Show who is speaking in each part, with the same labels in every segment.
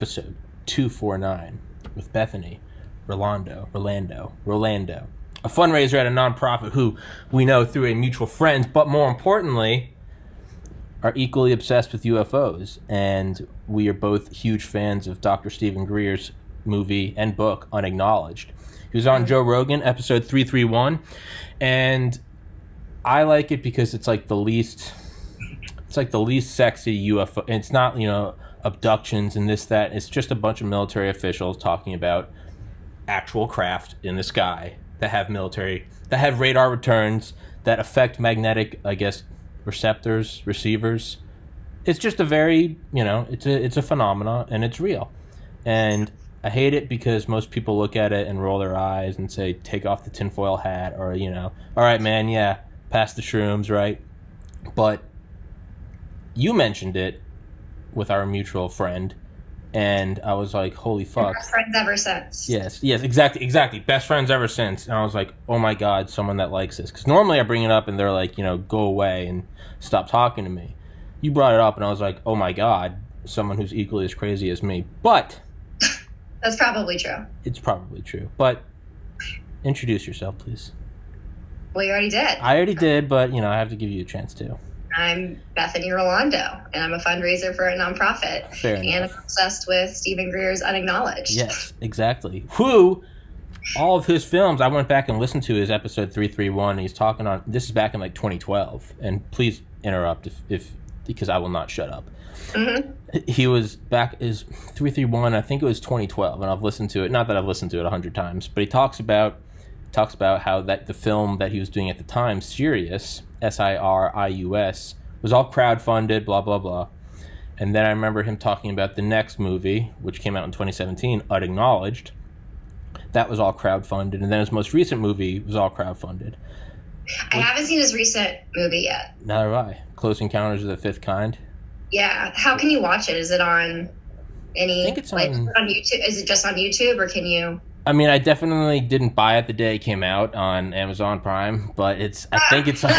Speaker 1: episode 249 with Bethany, Rolando, a fundraiser at a nonprofit who we know through a mutual friend, but more importantly, are equally obsessed with UFOs. And we are both huge fans of Dr. Stephen Greer's movie and book, Unacknowledged. He was on Joe Rogan, episode 331, and I like it because it's like the least sexy UFO. It's not, abductions and this, that. It's just a bunch of military officials talking about actual craft in the sky that have radar returns, that affect magnetic, receivers. It's just a very, it's a phenomena, and it's real. And I hate it because most people look at it and roll their eyes and say, take off the tinfoil hat, or, all right, man, yeah, pass the shrooms, right? But you mentioned it with our mutual friend, and I was like, holy fuck.
Speaker 2: Best friends ever since.
Speaker 1: Yes, exactly. Best friends ever since. And I was like, oh my God, someone that likes this. Because normally I bring it up and they're like, go away and stop talking to me. You brought it up and I was like, oh my God, someone who's equally as crazy as me. But
Speaker 2: that's probably true.
Speaker 1: It's probably true. But introduce yourself, please.
Speaker 2: Well, you already did.
Speaker 1: I already did, but, I have to give you a chance too.
Speaker 2: I'm Bethany Rolando, and I'm a fundraiser for a nonprofit.
Speaker 1: Fair enough.
Speaker 2: And I'm obsessed with Stephen Greer's Unacknowledged.
Speaker 1: Yes, exactly. Who, all of his films, I went back and listened to his episode 331. He's talking on, this is back in 2012, and please interrupt if because I will not shut up. Mm-hmm. He was back, is 331, I think it was 2012, and I've listened to it, not that I've listened to it 100 times, but he talks about how that the film that he was doing at the time, Sirius, Sirius, was all crowdfunded, blah, blah, blah. And then I remember him talking about the next movie, which came out in 2017, Unacknowledged. That was all crowdfunded. And then his most recent movie was all crowdfunded.
Speaker 2: I haven't seen his recent movie yet.
Speaker 1: Neither have I. Close Encounters of the Fifth Kind.
Speaker 2: Yeah. How can you watch it? Is it on any... I think it's on YouTube? Is it just on YouTube, or can you...
Speaker 1: I mean, I definitely didn't buy it the day it came out on Amazon Prime, but I think it's on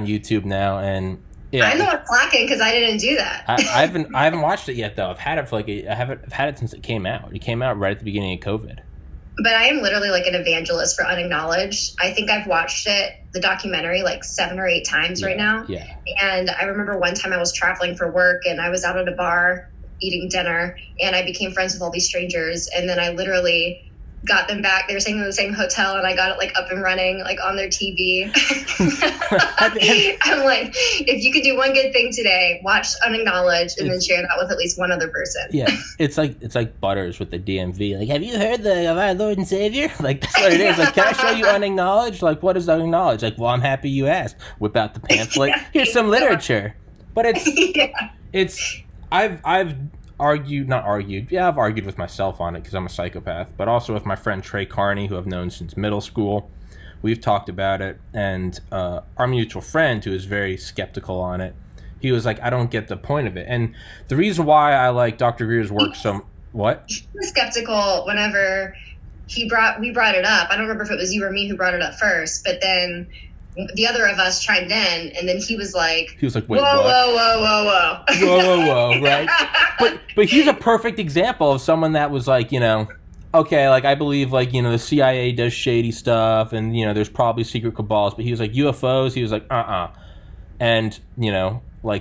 Speaker 1: YouTube now, and yeah.
Speaker 2: I know it's lacking because I didn't do that.
Speaker 1: I haven't watched it yet though. I've had it for I've had it since it came out. It came out right at the beginning of COVID.
Speaker 2: But I am literally like an evangelist for Unacknowledged. I think I've watched the documentary, 7 or 8 times right now.
Speaker 1: Yeah.
Speaker 2: And I remember one time I was traveling for work and I was out at a bar eating dinner, and I became friends with all these strangers, and then I literally got them back. They were staying in the same hotel, and I got it up and running on their TV. I'm like, if you could do one good thing today, watch Unacknowledged and then share that with at least one other person.
Speaker 1: Yeah, it's like Butters with the DMV. Have you heard of our Lord and Savior? That's what it is. Can I show you Unacknowledged? What is Unacknowledged? Well, I'm happy you asked. Whip out the pamphlet. Yeah, here's some literature. But I've argued with myself on it because I'm a psychopath, but also with my friend Trey Carney, who I've known since middle school. We've talked about it, and our mutual friend, who is very skeptical on it, he was like, I don't get the point of it. And the reason why I like Dr. Greer's work What?
Speaker 2: He was skeptical whenever we brought it up. I don't remember if it was you or me who brought it up first, but then the other of us chimed in, and then he was like,
Speaker 1: wait,
Speaker 2: whoa,
Speaker 1: what? Whoa, right? But he's a perfect example of someone that was okay, I believe, the CIA does shady stuff, and, there's probably secret cabals, but he was like, UFOs, he was like, and,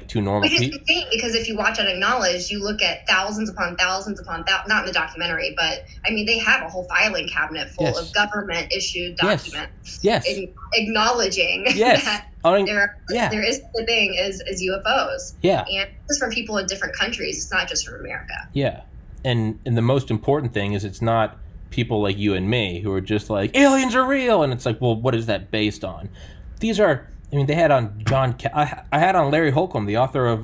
Speaker 1: to normal people.
Speaker 2: Which is the thing, because if you watch Unacknowledged, you look at thousands upon thousands upon thousands, not in the documentary, but, they have a whole filing cabinet full of government-issued documents.
Speaker 1: Yes.
Speaker 2: Acknowledging that there is the thing as UFOs.
Speaker 1: Yeah.
Speaker 2: And this is from people in different countries. It's not just from America.
Speaker 1: Yeah. And the most important thing is it's not people like you and me who are just aliens are real. And it's well, what is that based on? These are... they had on I had on Larry Holcomb, the author of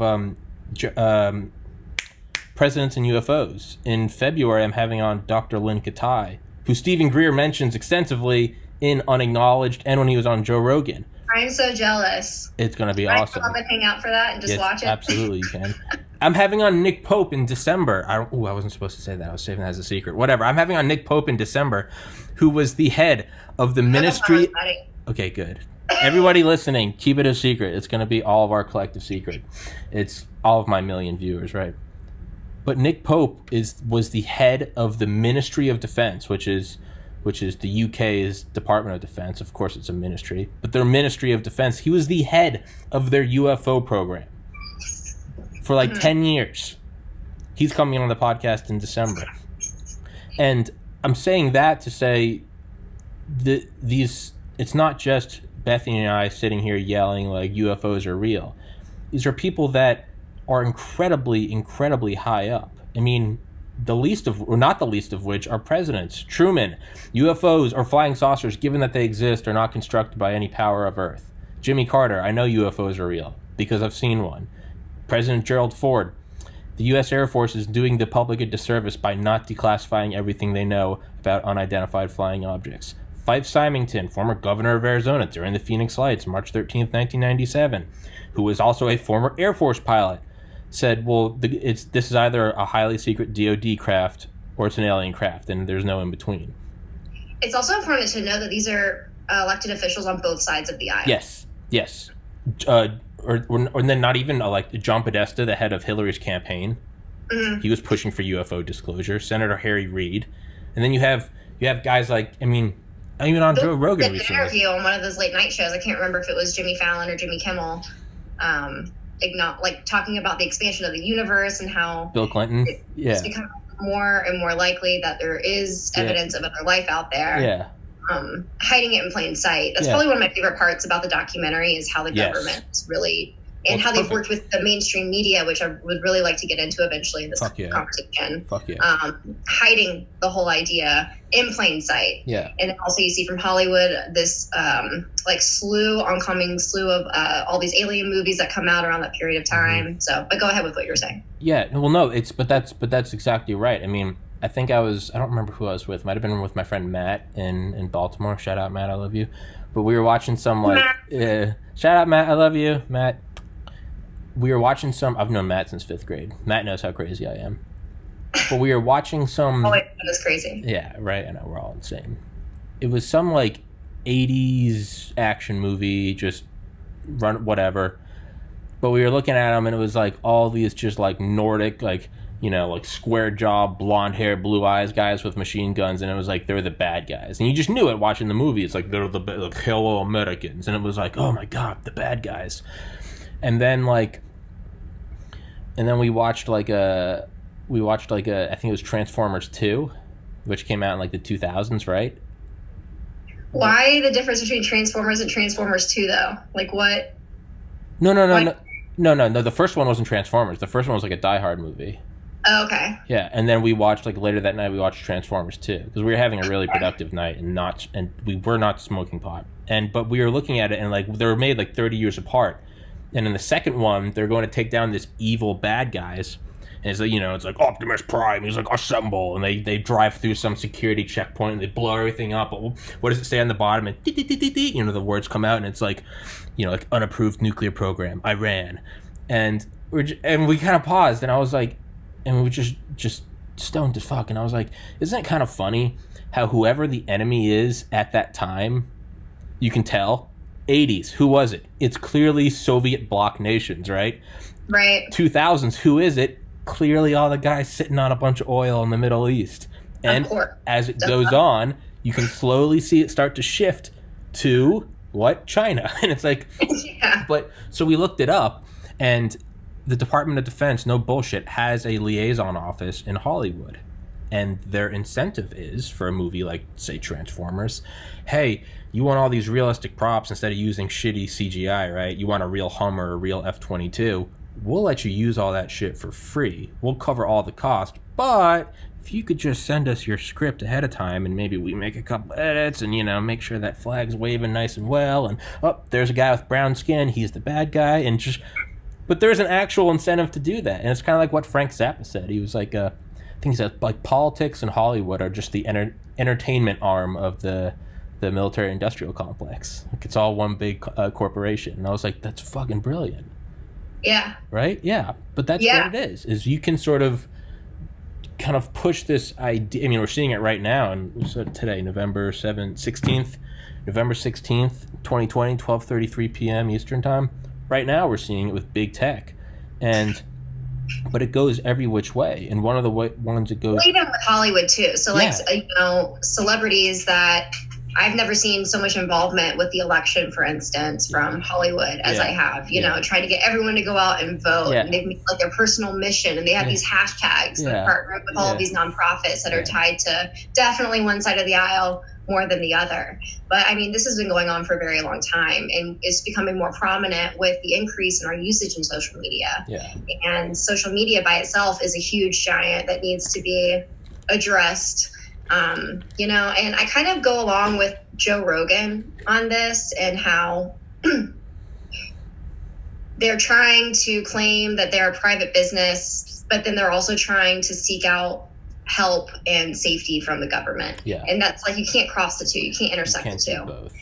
Speaker 1: Presidents and UFOs. In February, I'm having on Dr. Lynn Katai, who Stephen Greer mentions extensively in Unacknowledged and when he was on Joe Rogan.
Speaker 2: I'm so jealous.
Speaker 1: It's going to be awesome.
Speaker 2: Can I come up and hang out for that and just watch it?
Speaker 1: Absolutely, you can. I'm having on Nick Pope in December. I wasn't supposed to say that. I was saving that as a secret. Whatever. I'm having on Nick Pope in December, who was the head of the ministry. Okay, good. Everybody listening, keep it a secret. It's going to be all of our collective secret. It's all of my million viewers, right? But Nick Pope was the head of the Ministry of Defense, which is the UK's Department of Defense. Of course, it's a ministry, but their Ministry of Defense. He was the head of their UFO program for like 10 years. He's coming on the podcast in December. And I'm saying that to say that it's not just Bethany and I sitting here yelling like UFOs are real. These are people that are incredibly, incredibly high up. I mean, not the least of which are presidents. Truman, UFOs or flying saucers, given that they exist, are not constructed by any power of Earth. Jimmy Carter, I know UFOs are real because I've seen one. President Gerald Ford, the U.S. Air Force is doing the public a disservice by not declassifying everything they know about unidentified flying objects. Fife Symington, former governor of Arizona during the Phoenix Lights, March 13th, 1997, who was also a former Air Force pilot, said, well, this is either a highly secret DoD craft or it's an alien craft, and there's no in between.
Speaker 2: It's also important to know that these are elected officials on both sides of the aisle.
Speaker 1: Yes. Or then not even like John Podesta, the head of Hillary's campaign. Mm-hmm. He was pushing for UFO disclosure. Senator Harry Reid. And then you have guys like, I mean, even on Joe Rogan recently.
Speaker 2: An interview on one of those late night shows. I can't remember if it was Jimmy Fallon or Jimmy Kimmel. Talking about the expansion of the universe and how
Speaker 1: Bill Clinton,
Speaker 2: it's become more and more likely that there is evidence of other life out there.
Speaker 1: Yeah.
Speaker 2: Hiding it in plain sight. That's probably one of my favorite parts about the documentary is how the government is really, and how they've worked with the mainstream media, which I would really like to get into eventually in this conversation. Hiding the whole idea in plain sight.
Speaker 1: Yeah.
Speaker 2: And then also you see from Hollywood this oncoming slew of all these alien movies that come out around that period of time. Mm-hmm. So, but go ahead with what you were saying.
Speaker 1: Yeah. Well, no, but that's exactly right. I mean, I think I don't remember who I was with. Might have been with my friend Matt in Baltimore. Shout out, Matt. I love you. But we were watching some shout out, Matt. I love you, Matt. We were watching some. I've known Matt since 5th grade. Matt knows how crazy I am. But we were watching some.
Speaker 2: Oh, it was crazy.
Speaker 1: Yeah, right. I know, we're all insane. It was some 80s action movie, just run whatever. But we were looking at them, and it was all these just Nordic, square jaw, blonde hair, blue eyes guys with machine guns, and it was they're the bad guys. And you just knew it watching the movie. It's they're the hello Americans, and it was oh my god, the bad guys. And then we watched I think it was Transformers 2, which came out in the 2000s, right?
Speaker 2: Why the difference between Transformers and Transformers 2 though? What?
Speaker 1: No. The first one wasn't Transformers. The first one was a Die Hard movie.
Speaker 2: Oh, okay.
Speaker 1: Yeah, and then we watched later that night we watched Transformers 2 because we were having a really productive night and we were not smoking pot. But we were looking at it and they were made 30 years apart. And in the second one, they're going to take down this evil bad guys. And it's it's Optimus Prime. He's assemble. And they drive through some security checkpoint and they blow everything up. But what does it say on the bottom? And the words come out and it's unapproved nuclear program, Iran. And we kind of paused and I was and we were just stoned as fuck. And I was isn't it kind of funny how whoever the enemy is at that time, you can tell. 80s, who was it? It's clearly Soviet bloc nations, right?
Speaker 2: Right.
Speaker 1: 2000s, who is it? Clearly all the guys sitting on a bunch of oil in the Middle East. And as it goes on, you can slowly see it start to shift to what? China. And it's
Speaker 2: yeah.
Speaker 1: But so we looked it up, and the Department of Defense, no bullshit, has a liaison office in Hollywood. And their incentive is, for a movie say, Transformers, hey, you want all these realistic props instead of using shitty CGI, right? You want a real Hummer, a real F-22. We'll let you use all that shit for free. We'll cover all the cost. But if you could just send us your script ahead of time and maybe we make a couple edits and, make sure that flag's waving nice and well. And, there's a guy with brown skin. He's the bad guy. But there's an actual incentive to do that. And it's kind of like what Frank Zappa said. He was I think he said politics and Hollywood are just the entertainment arm of the military industrial complex. It's all one big corporation. And I was that's fucking brilliant.
Speaker 2: Yeah.
Speaker 1: Right? Yeah. But that's what it is you can sort of kind of push this idea. I mean, we're seeing it right now. And so today, November 16th, 2020, 12:33 p.m. Eastern time. Right now, we're seeing it with big tech. And but it goes every which way. And one of the ones it goes,
Speaker 2: well, even with Hollywood too. So like, celebrities that I've never seen so much involvement with the election, for instance, from Hollywood as I have, you know, trying to get everyone to go out and vote. And they've made like their personal mission, and they have these hashtags that partner with all of these nonprofits that are tied to definitely one side of the aisle more than the other. But I mean, this has been going on for a very long time, and it's becoming more prominent with the increase in our usage in social media. And social media by itself is a huge giant that needs to be addressed. You know, and I kind of go along with Joe Rogan on this, and how they're trying to claim that they're a private business, but then they're also trying to seek out help and safety from the government. And that's like, you can't cross the two. You can't intersect the two.
Speaker 1: Both.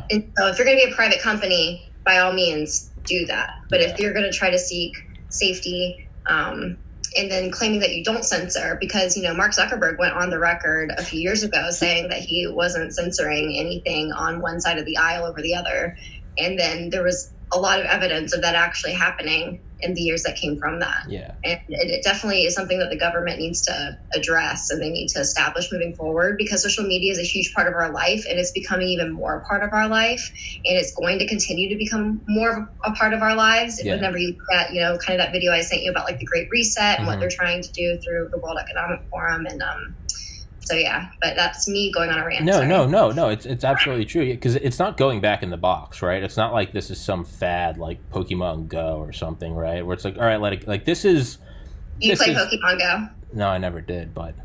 Speaker 2: And so if you're going to be a private company, by all means do that. But if you're going to try to seek safety, and then claiming that you don't censor, because, you know, Mark Zuckerberg went on the record a few years ago saying that he wasn't censoring anything on one side of the aisle over the other. And then there was a lot of evidence of that actually happening in the years that came from that. And it definitely is something that the government needs to address, and they need to establish moving forward, because social media is a huge part of our life, and it's becoming even more a part of our life, and it's going to continue to become more of a part of our lives. Whenever you look at, you know, kind of that video I sent you about like the Great Reset and what they're trying to do through the World Economic Forum. And so but that's me going on a rant.
Speaker 1: No. It's absolutely true, because it's not going back in the box, right? It's not like this is some fad like Pokemon Go or something, right? Where it's like, all right, like this is.
Speaker 2: You play Pokemon Go?
Speaker 1: No, I never did, but.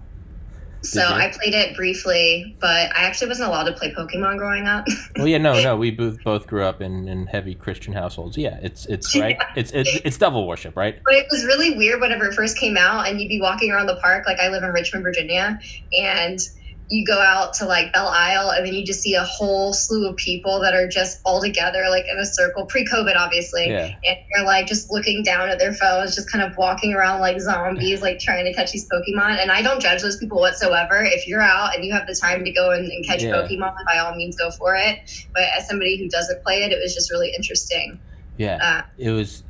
Speaker 2: So I played it briefly, but I actually wasn't allowed to play Pokemon growing up.
Speaker 1: Well, no, we both grew up in heavy Christian households. It's right. It's devil worship, right?
Speaker 2: But it was really weird whenever it first came out, and you'd be walking around the park. Like, I live in Richmond, Virginia, and you go out to like Belle Isle, and then you just see a whole slew of people that are just all together, like in a circle, pre-COVID, obviously. And you're like just looking down at their phones, just kind of walking around like zombies, like trying to catch these Pokemon. And I don't judge those people whatsoever. If you're out and you have the time to go and catch Pokemon, by all means, go for it. But as somebody who doesn't play it, it was just really interesting.
Speaker 1: It was.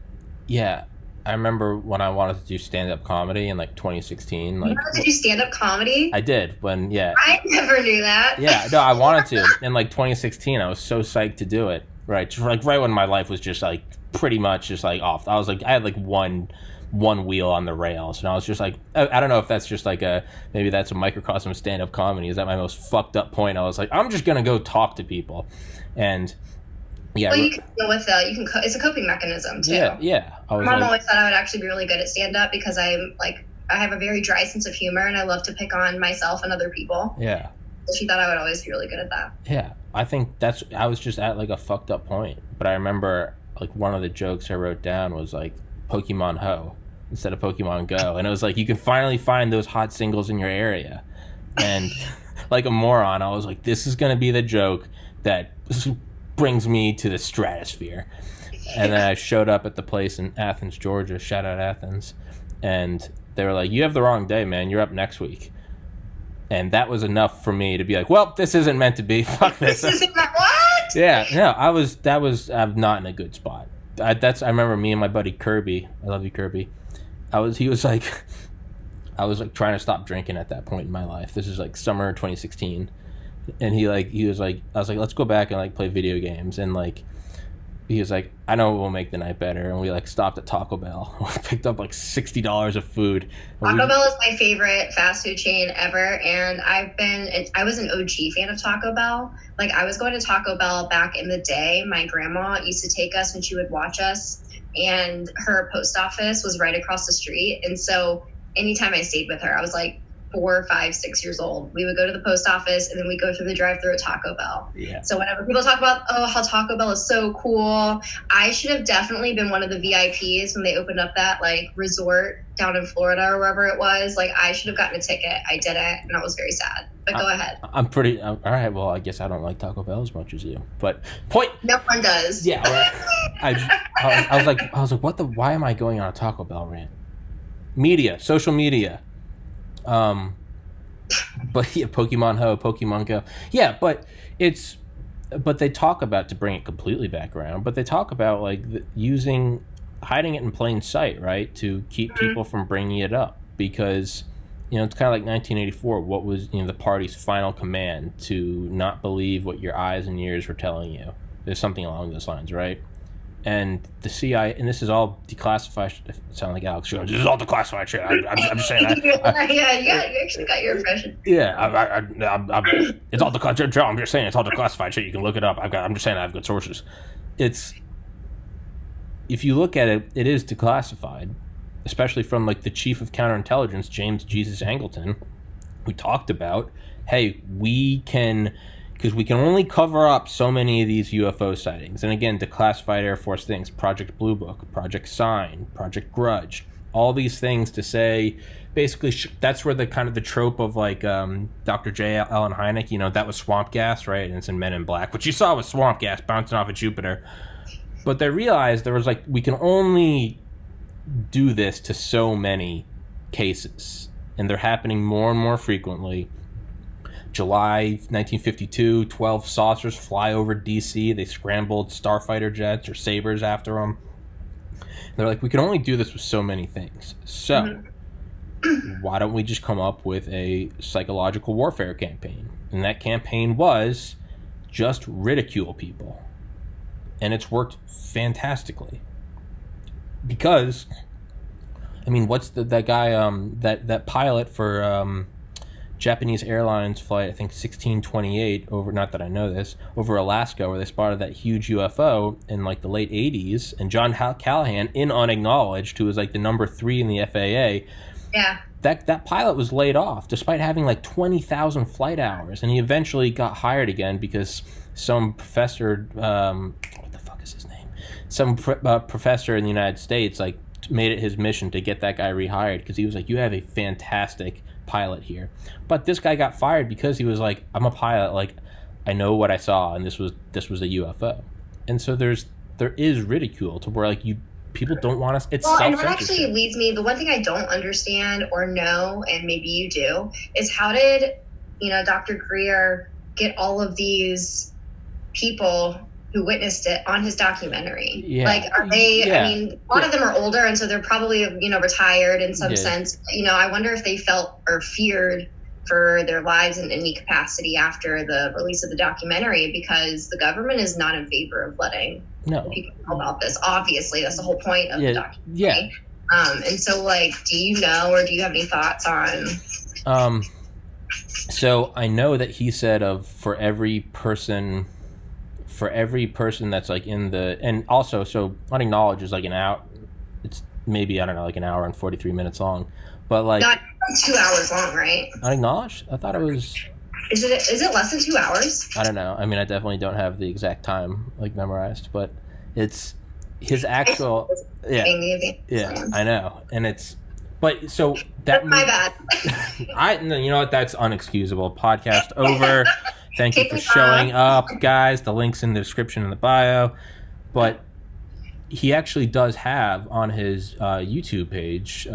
Speaker 1: I remember when I wanted to do stand-up comedy in like 2016. Like,
Speaker 2: you wanted to do stand-up comedy?
Speaker 1: I did I
Speaker 2: never knew that.
Speaker 1: I wanted to. In like 2016, I was so psyched to do it. Right, just like right when my life was just like pretty much just like off. I was like, I had like one wheel on the rails, and I was just like, I don't know if that's just like maybe that's a microcosm of stand-up comedy. Is that my most fucked up point? I was like, I'm just gonna go talk to people, and. Well,
Speaker 2: you can deal with it's a coping mechanism too.
Speaker 1: My
Speaker 2: mom always thought I would actually be really good at stand-up, because I have a very dry sense of humor, and I love to pick on myself and other people. So she thought I would always be really good at that.
Speaker 1: I think I was just at like a fucked up point, but I remember like one of the jokes I wrote down was like Pokemon Ho instead of Pokemon Go, and it was like, you can finally find those hot singles in your area, and like a moron, I was like, this is gonna be the joke that brings me to the stratosphere. And then I showed up at the place in Athens, Georgia, shout out Athens, and they were like, you have the wrong day, man, you're up next week. And that was enough for me to be like, well, this isn't meant to be, fuck this.
Speaker 2: This isn't what?
Speaker 1: I'm not in a good spot. I remember me and my buddy Kirby, I love you, Kirby, I was like trying to stop drinking at that point in my life. This is like summer 2016. And he was like, I was like, let's go back and like play video games. And like, he was like, I know what will make the night better. And we like stopped at Taco Bell. We picked up like $60 of food.
Speaker 2: Taco Bell is my favorite fast food chain ever. And I was an OG fan of Taco Bell. Like, I was going to Taco Bell back in the day. My grandma used to take us when she would watch us, and her post office was right across the street. And so anytime I stayed with her, I was like 4, 5, 6 years old. We would go to the post office, and then we go through the drive-thru at Taco Bell. So whenever people talk about, how Taco Bell is so cool, I should have definitely been one of the VIPs when they opened up that like resort down in Florida or wherever it was. Like, I should have gotten a ticket. I didn't, and I was very sad. But go ahead.
Speaker 1: All right. Well, I guess I don't like Taco Bell as much as you, but
Speaker 2: no one does.
Speaker 1: I was like, why am I going on a Taco Bell rant? Social media. But yeah, Pokemon Ho, Pokemon Go. Yeah, but they talk about, to bring it completely back around, but they talk about like using hiding it in plain sight, right, to keep people from bringing it up, because it's kind of like 1984. What was the party's final command? To not believe what your eyes and ears were telling you. There's something along those lines, right? And the CIA, and this is all declassified. It sounds like Alex Jones. This is all declassified shit. I'm just saying that.
Speaker 2: You actually got your impression.
Speaker 1: Yeah, it's all declassified. I'm just saying it's all declassified shit. You can look it up. I'm just saying I have good sources. If you look at it, it is declassified, especially from like the chief of counterintelligence, James Jesus Angleton, who talked about, hey, because we can only cover up so many of these UFO sightings. And again, declassified Air Force things, Project Blue Book, Project Sign, Project Grudge, all these things to say, basically, that's where the kind of the trope of like Dr. J. Allen Hynek, that was swamp gas, right? And it's in Men in Black, which you saw was swamp gas bouncing off of Jupiter. But they realized there was like, we can only do this to so many cases. And they're happening more and more frequently. July 1952, 12 saucers fly over D.C. They scrambled starfighter jets or Sabres after them. They're like, we can only do this with so many things. So why don't we just come up with a psychological warfare campaign? And that campaign was just ridicule people. And it's worked fantastically. Because, what's that guy, that pilot for Japanese Airlines flight, I think 1628, not that I know this, over Alaska, where they spotted that huge UFO in like the late 80s, and John Callahan, in Unacknowledged, who was like the number 3 in the FAA, that pilot was laid off despite having like 20,000 flight hours, and he eventually got hired again because some professor, what the fuck is his name? Some professor in the United States like made it his mission to get that guy rehired, because he was like, you have a fantastic pilot here. But this guy got fired because he was like, I'm a pilot, like I know what I saw, and this was a UFO. And so there is ridicule to where like people don't want us. It's
Speaker 2: and what actually leads me, the one thing I don't understand or know, and maybe you do, is how did Dr. Greer get all of these people who witnessed it on his documentary? Like, are they, a lot of them are older, and so they're probably, retired in some sense. I wonder if they felt or feared for their lives in any capacity after the release of the documentary, because the government is not in favor of letting people know about this. Obviously, that's the whole point of the documentary. And so, like, do you know, or do you have any thoughts on?
Speaker 1: So I know that he said for every person that's like in the, and also, so Unacknowledged is like an hour, it's maybe, I don't know, like an hour and 43 minutes long, but like
Speaker 2: not 2 hours long, right?
Speaker 1: Unacknowledged? I thought it was.
Speaker 2: Is it less than 2 hours?
Speaker 1: I don't know. I definitely don't have the exact time like memorized, but it's his actual. Yeah, I know, and it's. But so that's
Speaker 2: my bad.
Speaker 1: You know what? That's unexcusable. Podcast over. Thank you for showing up, guys. The link's in the description in the bio. But he actually does have on his YouTube page,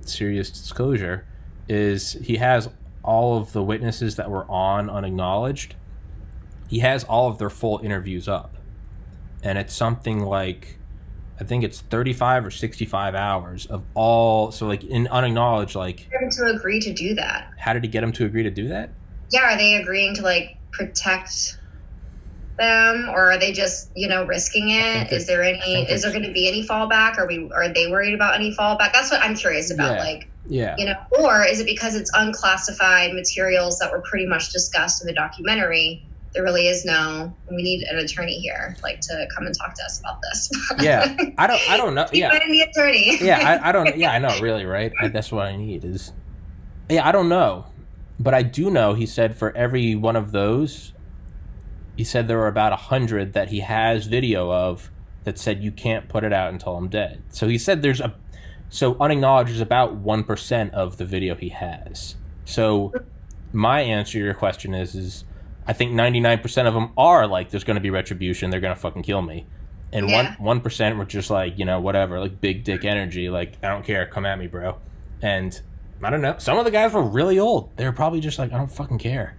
Speaker 1: Serious Disclosure, he has all of the witnesses that were on Unacknowledged. He has all of their full interviews up. And it's something like, I think it's 35 or 65 hours of all. So like in Unacknowledged, like.
Speaker 2: Get him to agree to do that.
Speaker 1: How did he get him to agree to do that?
Speaker 2: Yeah, are they agreeing to like protect them, or are they just risking it? Is there going to be any fallback? Are they worried about any fallback? That's what I'm curious about. Or is it because it's unclassified materials that were pretty much discussed in the documentary? There really is we need an attorney here, like, to come and talk to us about this.
Speaker 1: Yeah, I don't know. Yeah,
Speaker 2: find the attorney.
Speaker 1: Yeah, I don't. Yeah, I know. Really, right? That's what I need is. Yeah, I don't know. But I do know, he said, for every one of those, he said there were about 100 that he has video of that said you can't put it out until I'm dead. So he said so Unacknowledged is about 1% of the video he has. So my answer to your question is I think 99% of them are like, there's going to be retribution, they're going to fucking kill me. And 1% were just like, whatever, like big dick energy, like, I don't care, come at me, bro. And I don't know. Some of the guys were really old. They were probably just like, I don't fucking care.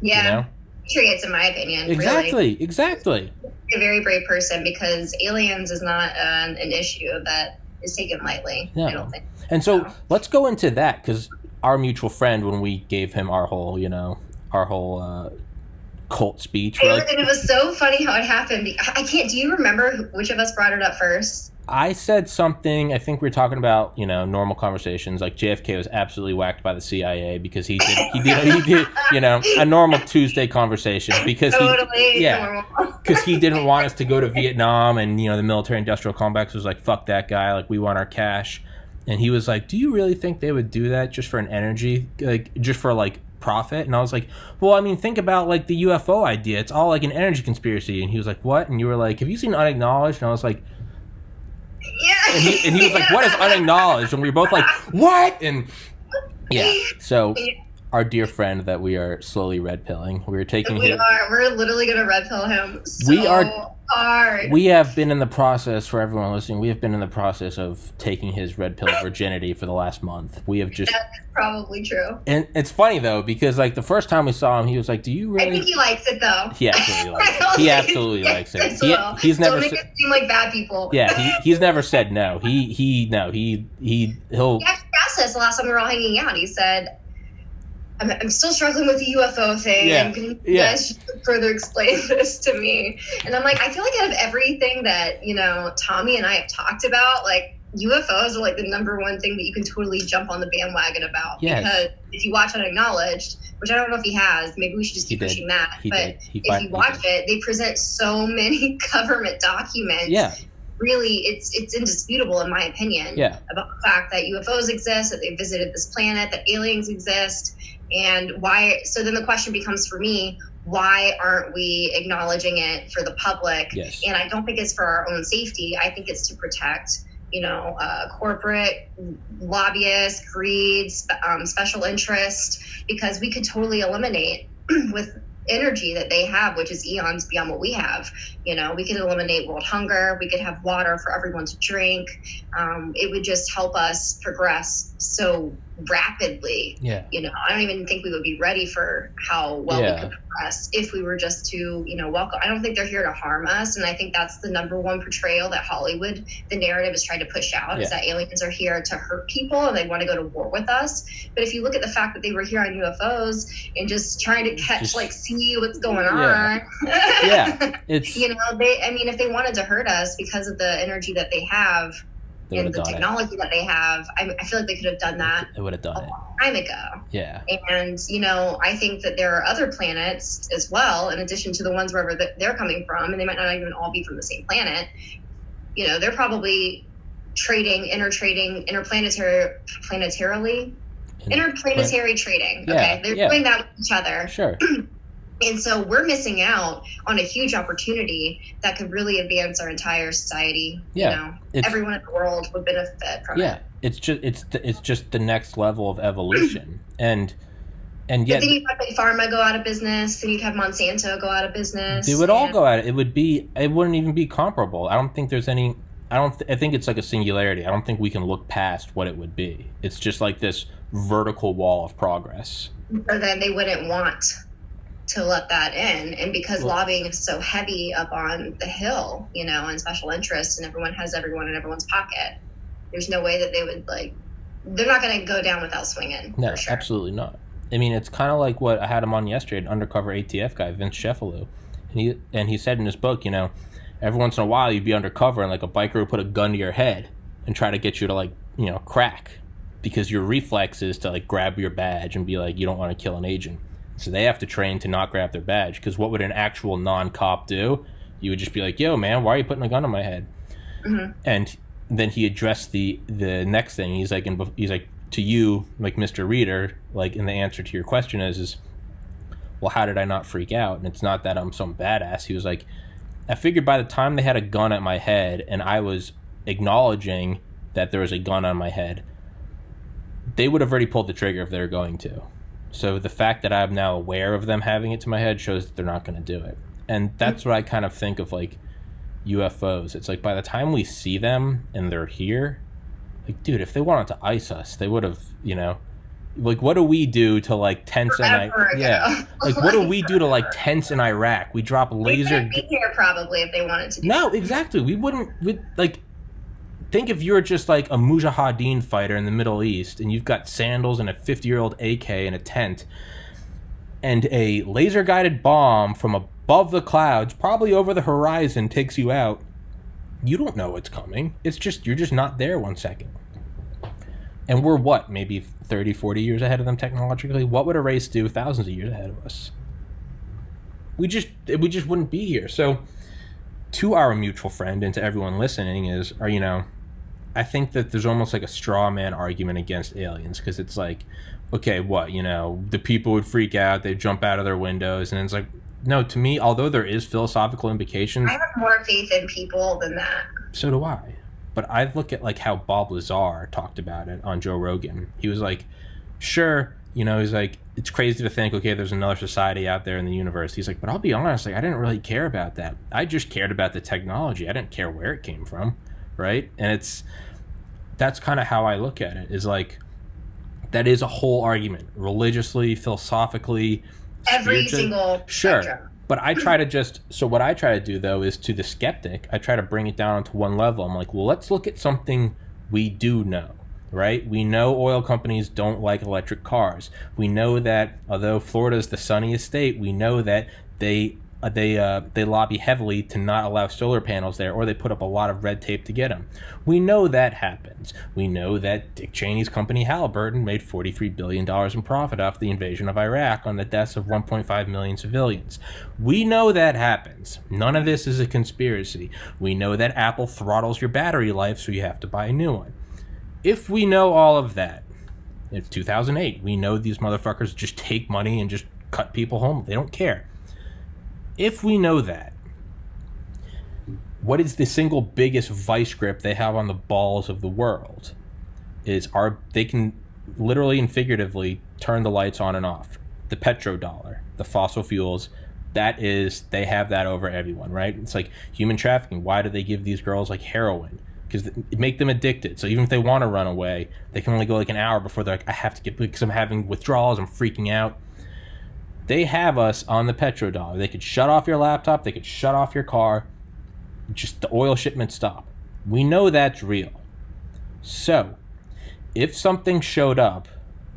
Speaker 2: Yeah. Patriots, in my opinion.
Speaker 1: Exactly.
Speaker 2: Really.
Speaker 1: Exactly.
Speaker 2: A very brave person, because aliens is not an issue that is taken lightly.
Speaker 1: No.
Speaker 2: I don't think.
Speaker 1: And so let's go into that, because our mutual friend, when we gave him our whole cult speech,
Speaker 2: And it was so funny how it happened. I can't. Do you remember which of us brought it up first?
Speaker 1: I said something. I think we were talking about normal conversations. Like JFK was absolutely whacked by the CIA because he did a normal Tuesday conversation because because he didn't want us to go to Vietnam, and the military-industrial complex was like, fuck that guy, like we want our cash. And he was like, do you really think they would do that just for an energy, like just for like profit? And I was like, well, I mean, think about like the UFO idea. It's all like an energy conspiracy. And he was like, what? And you were like, have you seen Unacknowledged? And I was like,
Speaker 2: yeah.
Speaker 1: And he was like, what is Unacknowledged? And we were both like, what? And yeah, so our dear friend that we are slowly red pilling, we're
Speaker 2: literally gonna red pill him hard.
Speaker 1: We have been in the process, for everyone listening, we have been in the process of taking his red pill virginity for the last month. We have just...
Speaker 2: That's probably true.
Speaker 1: And it's funny, though, because, like, the first time we saw him, he was like, do you really...
Speaker 2: I think he likes it, though.
Speaker 1: He absolutely likes it. He absolutely likes it. He's never...
Speaker 2: Don't make it seem like bad people.
Speaker 1: Yeah, he's never said no. He'll...
Speaker 2: He actually asked us the last time we were all hanging out. He said... I'm still struggling with the UFO thing.
Speaker 1: Yeah.
Speaker 2: Can you guys further explain this to me? And I'm like, I feel like out of everything that, Tommy and I have talked about, like, UFOs are like the number one thing that you can totally jump on the bandwagon about.
Speaker 1: Yes.
Speaker 2: Because if you watch Unacknowledged, which I don't know if he has, maybe we should just keep pushing that. But if you watch it, they present so many government documents. Yeah. Really, it's indisputable, in my opinion, about the fact that UFOs exist, that they visited this planet, that aliens exist. And why? So then the question becomes for me, why aren't we acknowledging it for the public?
Speaker 1: Yes.
Speaker 2: And I don't think it's for our own safety. I think it's to protect, corporate lobbyists, greed, special interest, because we could totally eliminate with energy that they have, which is eons beyond what we have. We could eliminate world hunger. We could have water for everyone to drink. It would just help us progress so rapidly.
Speaker 1: Yeah.
Speaker 2: I don't even think we would be ready for how well we could progress if we were just to, welcome. I don't think they're here to harm us. And I think that's the number one portrayal that Hollywood, the narrative, is trying to push out, is that aliens are here to hurt people and they want to go to war with us. But if you look at the fact that they were here on UFOs and just trying to see what's going on.
Speaker 1: It's
Speaker 2: if they wanted to hurt us because of the energy that they have and the technology that they have, I feel like they could have done that.
Speaker 1: They would have done it
Speaker 2: a long time ago.
Speaker 1: Yeah.
Speaker 2: And I think that there are other planets as well, in addition to the ones wherever they're coming from, and they might not even all be from the same planet. They're probably interplanetary trading. Okay, they're doing that with each other.
Speaker 1: Sure.
Speaker 2: And so we're missing out on a huge opportunity that could really advance our entire society. Everyone in the world would benefit from it.
Speaker 1: Yeah, it's just the next level of evolution, and yet.
Speaker 2: But then you'd have Big Pharma go out of business, and you'd have Monsanto go out of business.
Speaker 1: They would all go out. It wouldn't even be comparable. I don't think there's any. I think it's like a singularity. I don't think we can look past what it would be. It's just like this vertical wall of progress.
Speaker 2: Or then they wouldn't want to let that in, and because lobbying is so heavy up on the hill, and special interests, and everyone has everyone in everyone's pocket, there's no way that they would they're not going to go down without swinging.
Speaker 1: No,
Speaker 2: sure.
Speaker 1: Absolutely not. I mean, it's kind of like what I had him on yesterday, an undercover ATF guy, Vince Sheffalou, and he said in his book, every once in a while you'd be undercover and like a biker would put a gun to your head and try to get you to crack, because your reflex is to grab your badge and be like, you don't want to kill an agent. So they have to train to not grab their badge, because what would an actual non-cop do? You would just be like, yo, man, why are you putting a gun on my head? Mm-hmm. And then he addressed the next thing. He's like, to you, Mr. Reader, in the answer to your question is, well, how did I not freak out? And it's not that I'm some badass. He was like, I figured by the time they had a gun at my head and I was acknowledging that there was a gun on my head, they would have already pulled the trigger if they were going to. So the fact that I'm now aware of them having it to my head shows that they're not going to do it. And that's what I kind of think of UFOs. It's by the time we see them and they're here, dude, if they wanted to ice us, they would have, Like, what do we do to like tense in
Speaker 2: Forever
Speaker 1: Like, what do we do to like tense in Iraq? We drop laser.
Speaker 2: They'd be here probably if they wanted to.
Speaker 1: No, exactly. We wouldn't. Like, think if you're just like a mujahideen fighter in the Middle East, and you've got sandals and a 50-year-old AK in a tent, and a laser-guided bomb from above the clouds, probably over the horizon, takes you out. You don't know what's coming. It's just you're just not there 1 second. And we're what, maybe 30, 40 years ahead of them technologically? What would a race do thousands of years ahead of us? We just wouldn't be here. So to our mutual friend and to everyone listening I think that there's almost like a straw man argument against aliens, because it's like, okay, what, the people would freak out, they'd jump out of their windows, and it's like, no, to me, although there is philosophical implications,
Speaker 2: I have more faith in people than that.
Speaker 1: So do I. But I look at like how Bob Lazar talked about it on Joe Rogan. He was like, sure, he's like, it's crazy to think, okay, there's another society out there in the universe. He's like, but I'll be honest, like, I didn't really care about that. I just cared about the technology. I didn't care where it came from, right? And that's kind of how I look at it, is like, that is a whole argument, religiously, philosophically.
Speaker 2: Every single
Speaker 1: sure.
Speaker 2: spectrum.
Speaker 1: But what I try to do, though, is to the skeptic, I try to bring it down to one level. I'm like, well, let's look at something we do know, right? We know oil companies don't like electric cars. We know that although Florida is the sunniest state, we know that they lobby heavily to not allow solar panels there, or they put up a lot of red tape to get them. We know that happens. We know that Dick Cheney's company Halliburton made $43 billion in profit off the invasion of Iraq on the deaths of 1.5 million civilians. We know that happens. None of this is a conspiracy. We know that Apple throttles your battery life, so you have to buy a new one. If we know all of that, it's 2008. We know these motherfuckers just take money and just cut people home. They don't care. If we know that, what is the single biggest vice grip they have on the balls of the world? They can literally and figuratively turn the lights on and off. The petrodollar, the fossil fuels, they have that over everyone, right? It's like human trafficking. Why do they give these girls like heroin? Because it make them addicted. So even if they want to run away, they can only go like an hour before they're like, I have to get, because I'm having withdrawals, I'm freaking out. They have us on the petrodollar. They could shut off your laptop. They could shut off your car. Just the oil shipments stop. We know that's real. So, if something showed up,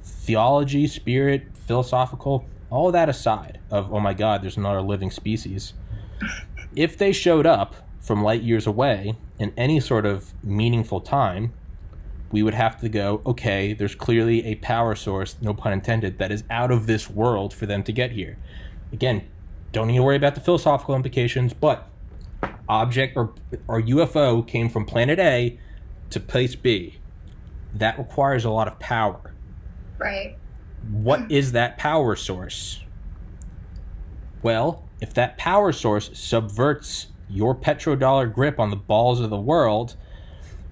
Speaker 1: theology, spirit, philosophical, all that aside of, oh my God, there's another living species. If they showed up from light years away in any sort of meaningful time, we would have to go, okay, there's clearly a power source, no pun intended, that is out of this world for them to get here. Again, don't need to worry about the philosophical implications, but object or UFO came from planet A to place B. That requires a lot of power.
Speaker 2: Right.
Speaker 1: What is that power source? Well, if that power source subverts your petrodollar grip on the balls of the world,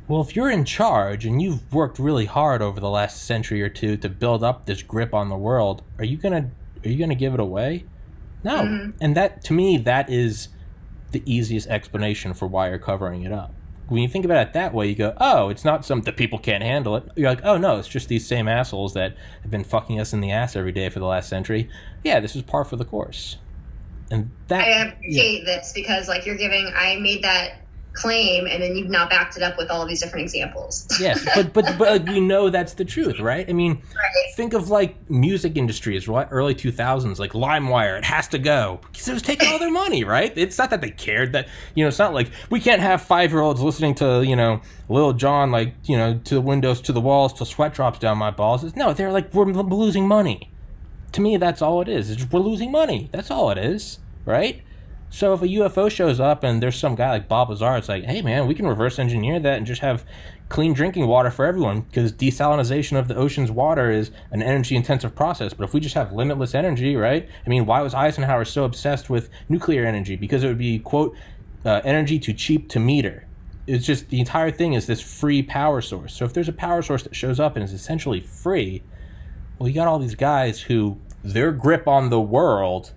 Speaker 1: well, if you're in charge and you've worked really hard over the last century or two to build up this grip on the world, are you gonna give it away? No. Mm-hmm. And that, to me, that is the easiest explanation for why you're covering it up. When you think about it that way, you go, oh, it's not the people can't handle it. You're like, oh no, it's just these same assholes that have been fucking us in the ass every day for the last century. Yeah, this is par for the course. And that,
Speaker 2: I appreciate this, because like I made that claim and then you've now backed it up with all of these different examples.
Speaker 1: Yes, but like, we know that's the truth, right? I mean, right. Think of like music industries, right? Early 2000s, like LimeWire, it has to go because it was taking all their money, right? It's not that they cared that, it's not like we can't have 5-year-olds listening to, Lil Jon, like, to the windows, to the walls, till sweat drops down my balls. No, they're like, we're losing money. To me, that's all it is. We're losing money. That's all it is, right? So if a UFO shows up and there's some guy like Bob Lazar, it's like, hey man, we can reverse engineer that and just have clean drinking water for everyone, because desalinization of the ocean's water is an energy intensive process. But if we just have limitless energy, right? I mean, why was Eisenhower so obsessed with nuclear energy? Because it would be, quote, energy too cheap to meter. It's just, the entire thing is this free power source. So if there's a power source that shows up and is essentially free, well, you got all these guys who their grip on the world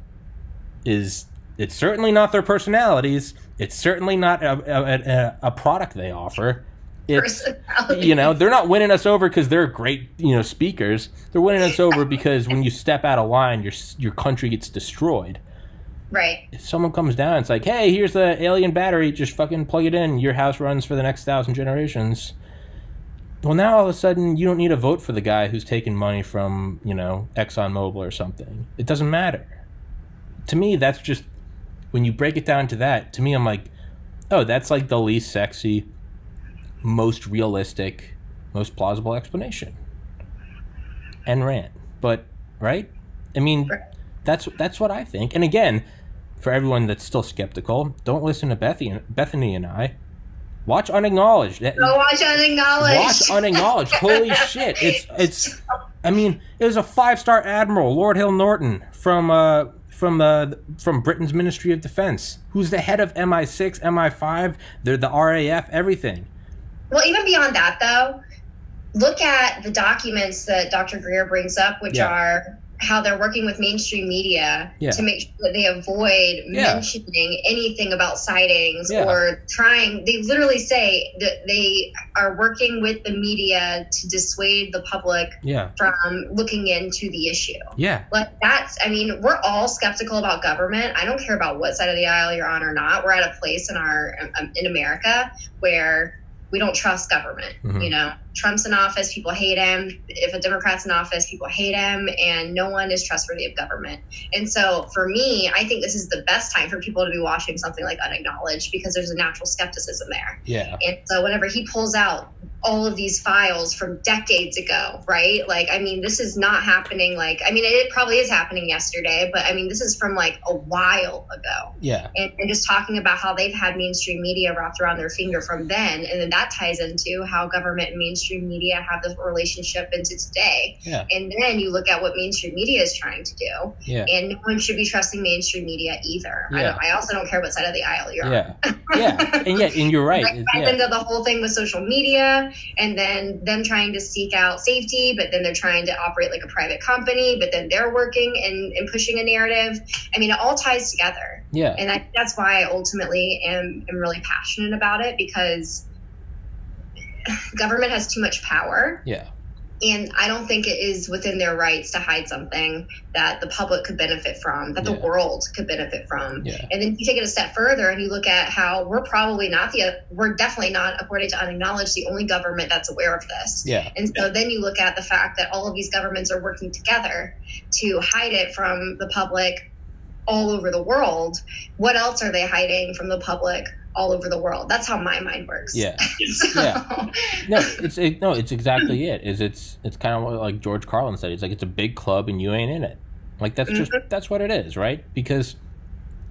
Speaker 1: is... It's certainly not their personalities. It's certainly not a product they offer.
Speaker 2: personality.
Speaker 1: They're not winning us over because they're great, speakers. They're winning us over because when you step out of line, your country gets destroyed.
Speaker 2: Right.
Speaker 1: If someone comes down, it's like, hey, here's the alien battery. Just fucking plug it in. Your house runs for the next 1,000 generations. Well, now all of a sudden, you don't need to vote for the guy who's taking money from, ExxonMobil or something. It doesn't matter. To me, that's just, when you break it down to that, to me, I'm like, oh, that's like the least sexy, most realistic, most plausible explanation. And rant. But, right? I mean, that's what I think. And again, for everyone that's still skeptical, don't listen to Bethany and I. Watch Unacknowledged.
Speaker 2: Go watch Unacknowledged.
Speaker 1: Watch Unacknowledged. Holy shit! It's. I mean, it was a 5-star admiral, Lord Hill Norton, from Britain's Ministry of Defense, who's the head of MI6, MI5. They're the RAF, everything.
Speaker 2: Well, even beyond that, though, look at the documents that Dr. Greer brings up, which are how they're working with mainstream media to make sure that they avoid mentioning anything about sightings or trying. They literally say that they are working with the media to dissuade the public from looking into the issue. Yeah. Like we're all skeptical about government. I don't care about what side of the aisle you're on or not. We're at a place in America where we don't trust government. Trump's in office, people hate him. If a Democrat's in office, people hate him, and no one is trustworthy of government. And so for me, I think this is the best time for people to be watching something like Unacknowledged, because there's a natural skepticism there. Yeah. And so whenever he pulls out all of these files from decades ago, right? This is not happening. It probably is happening yesterday, but this is from a while ago. Yeah. And just talking about how they've had mainstream media wrapped around their finger from then. And then that ties into how government and mainstream media have this relationship into today. Yeah. And then you look at what mainstream media is trying to do. Yeah. And no one should be trusting mainstream media either. Yeah. I also don't care what side of the aisle you're on. Yeah. And you're right. Into the whole thing with social media, and then them trying to seek out safety, but then they're trying to operate like a private company, but then they're working and pushing a narrative. It all ties together. Yeah. And that's why I ultimately am really passionate about it, because government has too much power. Yeah. And I don't think it is within their rights to hide something that the public could benefit from, that the world could benefit from. Yeah. And then you take it a step further and you look at how we're definitely not, according to Unacknowledged, the only government that's aware of this. Yeah. And so then you look at the fact that all of these governments are working together to hide it from the public all over the world. What else are they hiding from the public all over the world? That's how my mind works. Yeah.
Speaker 1: Yeah. No, it's exactly it. It's kind of like George Carlin said. It's like, it's a big club and you ain't in it. That's what it is, right? Because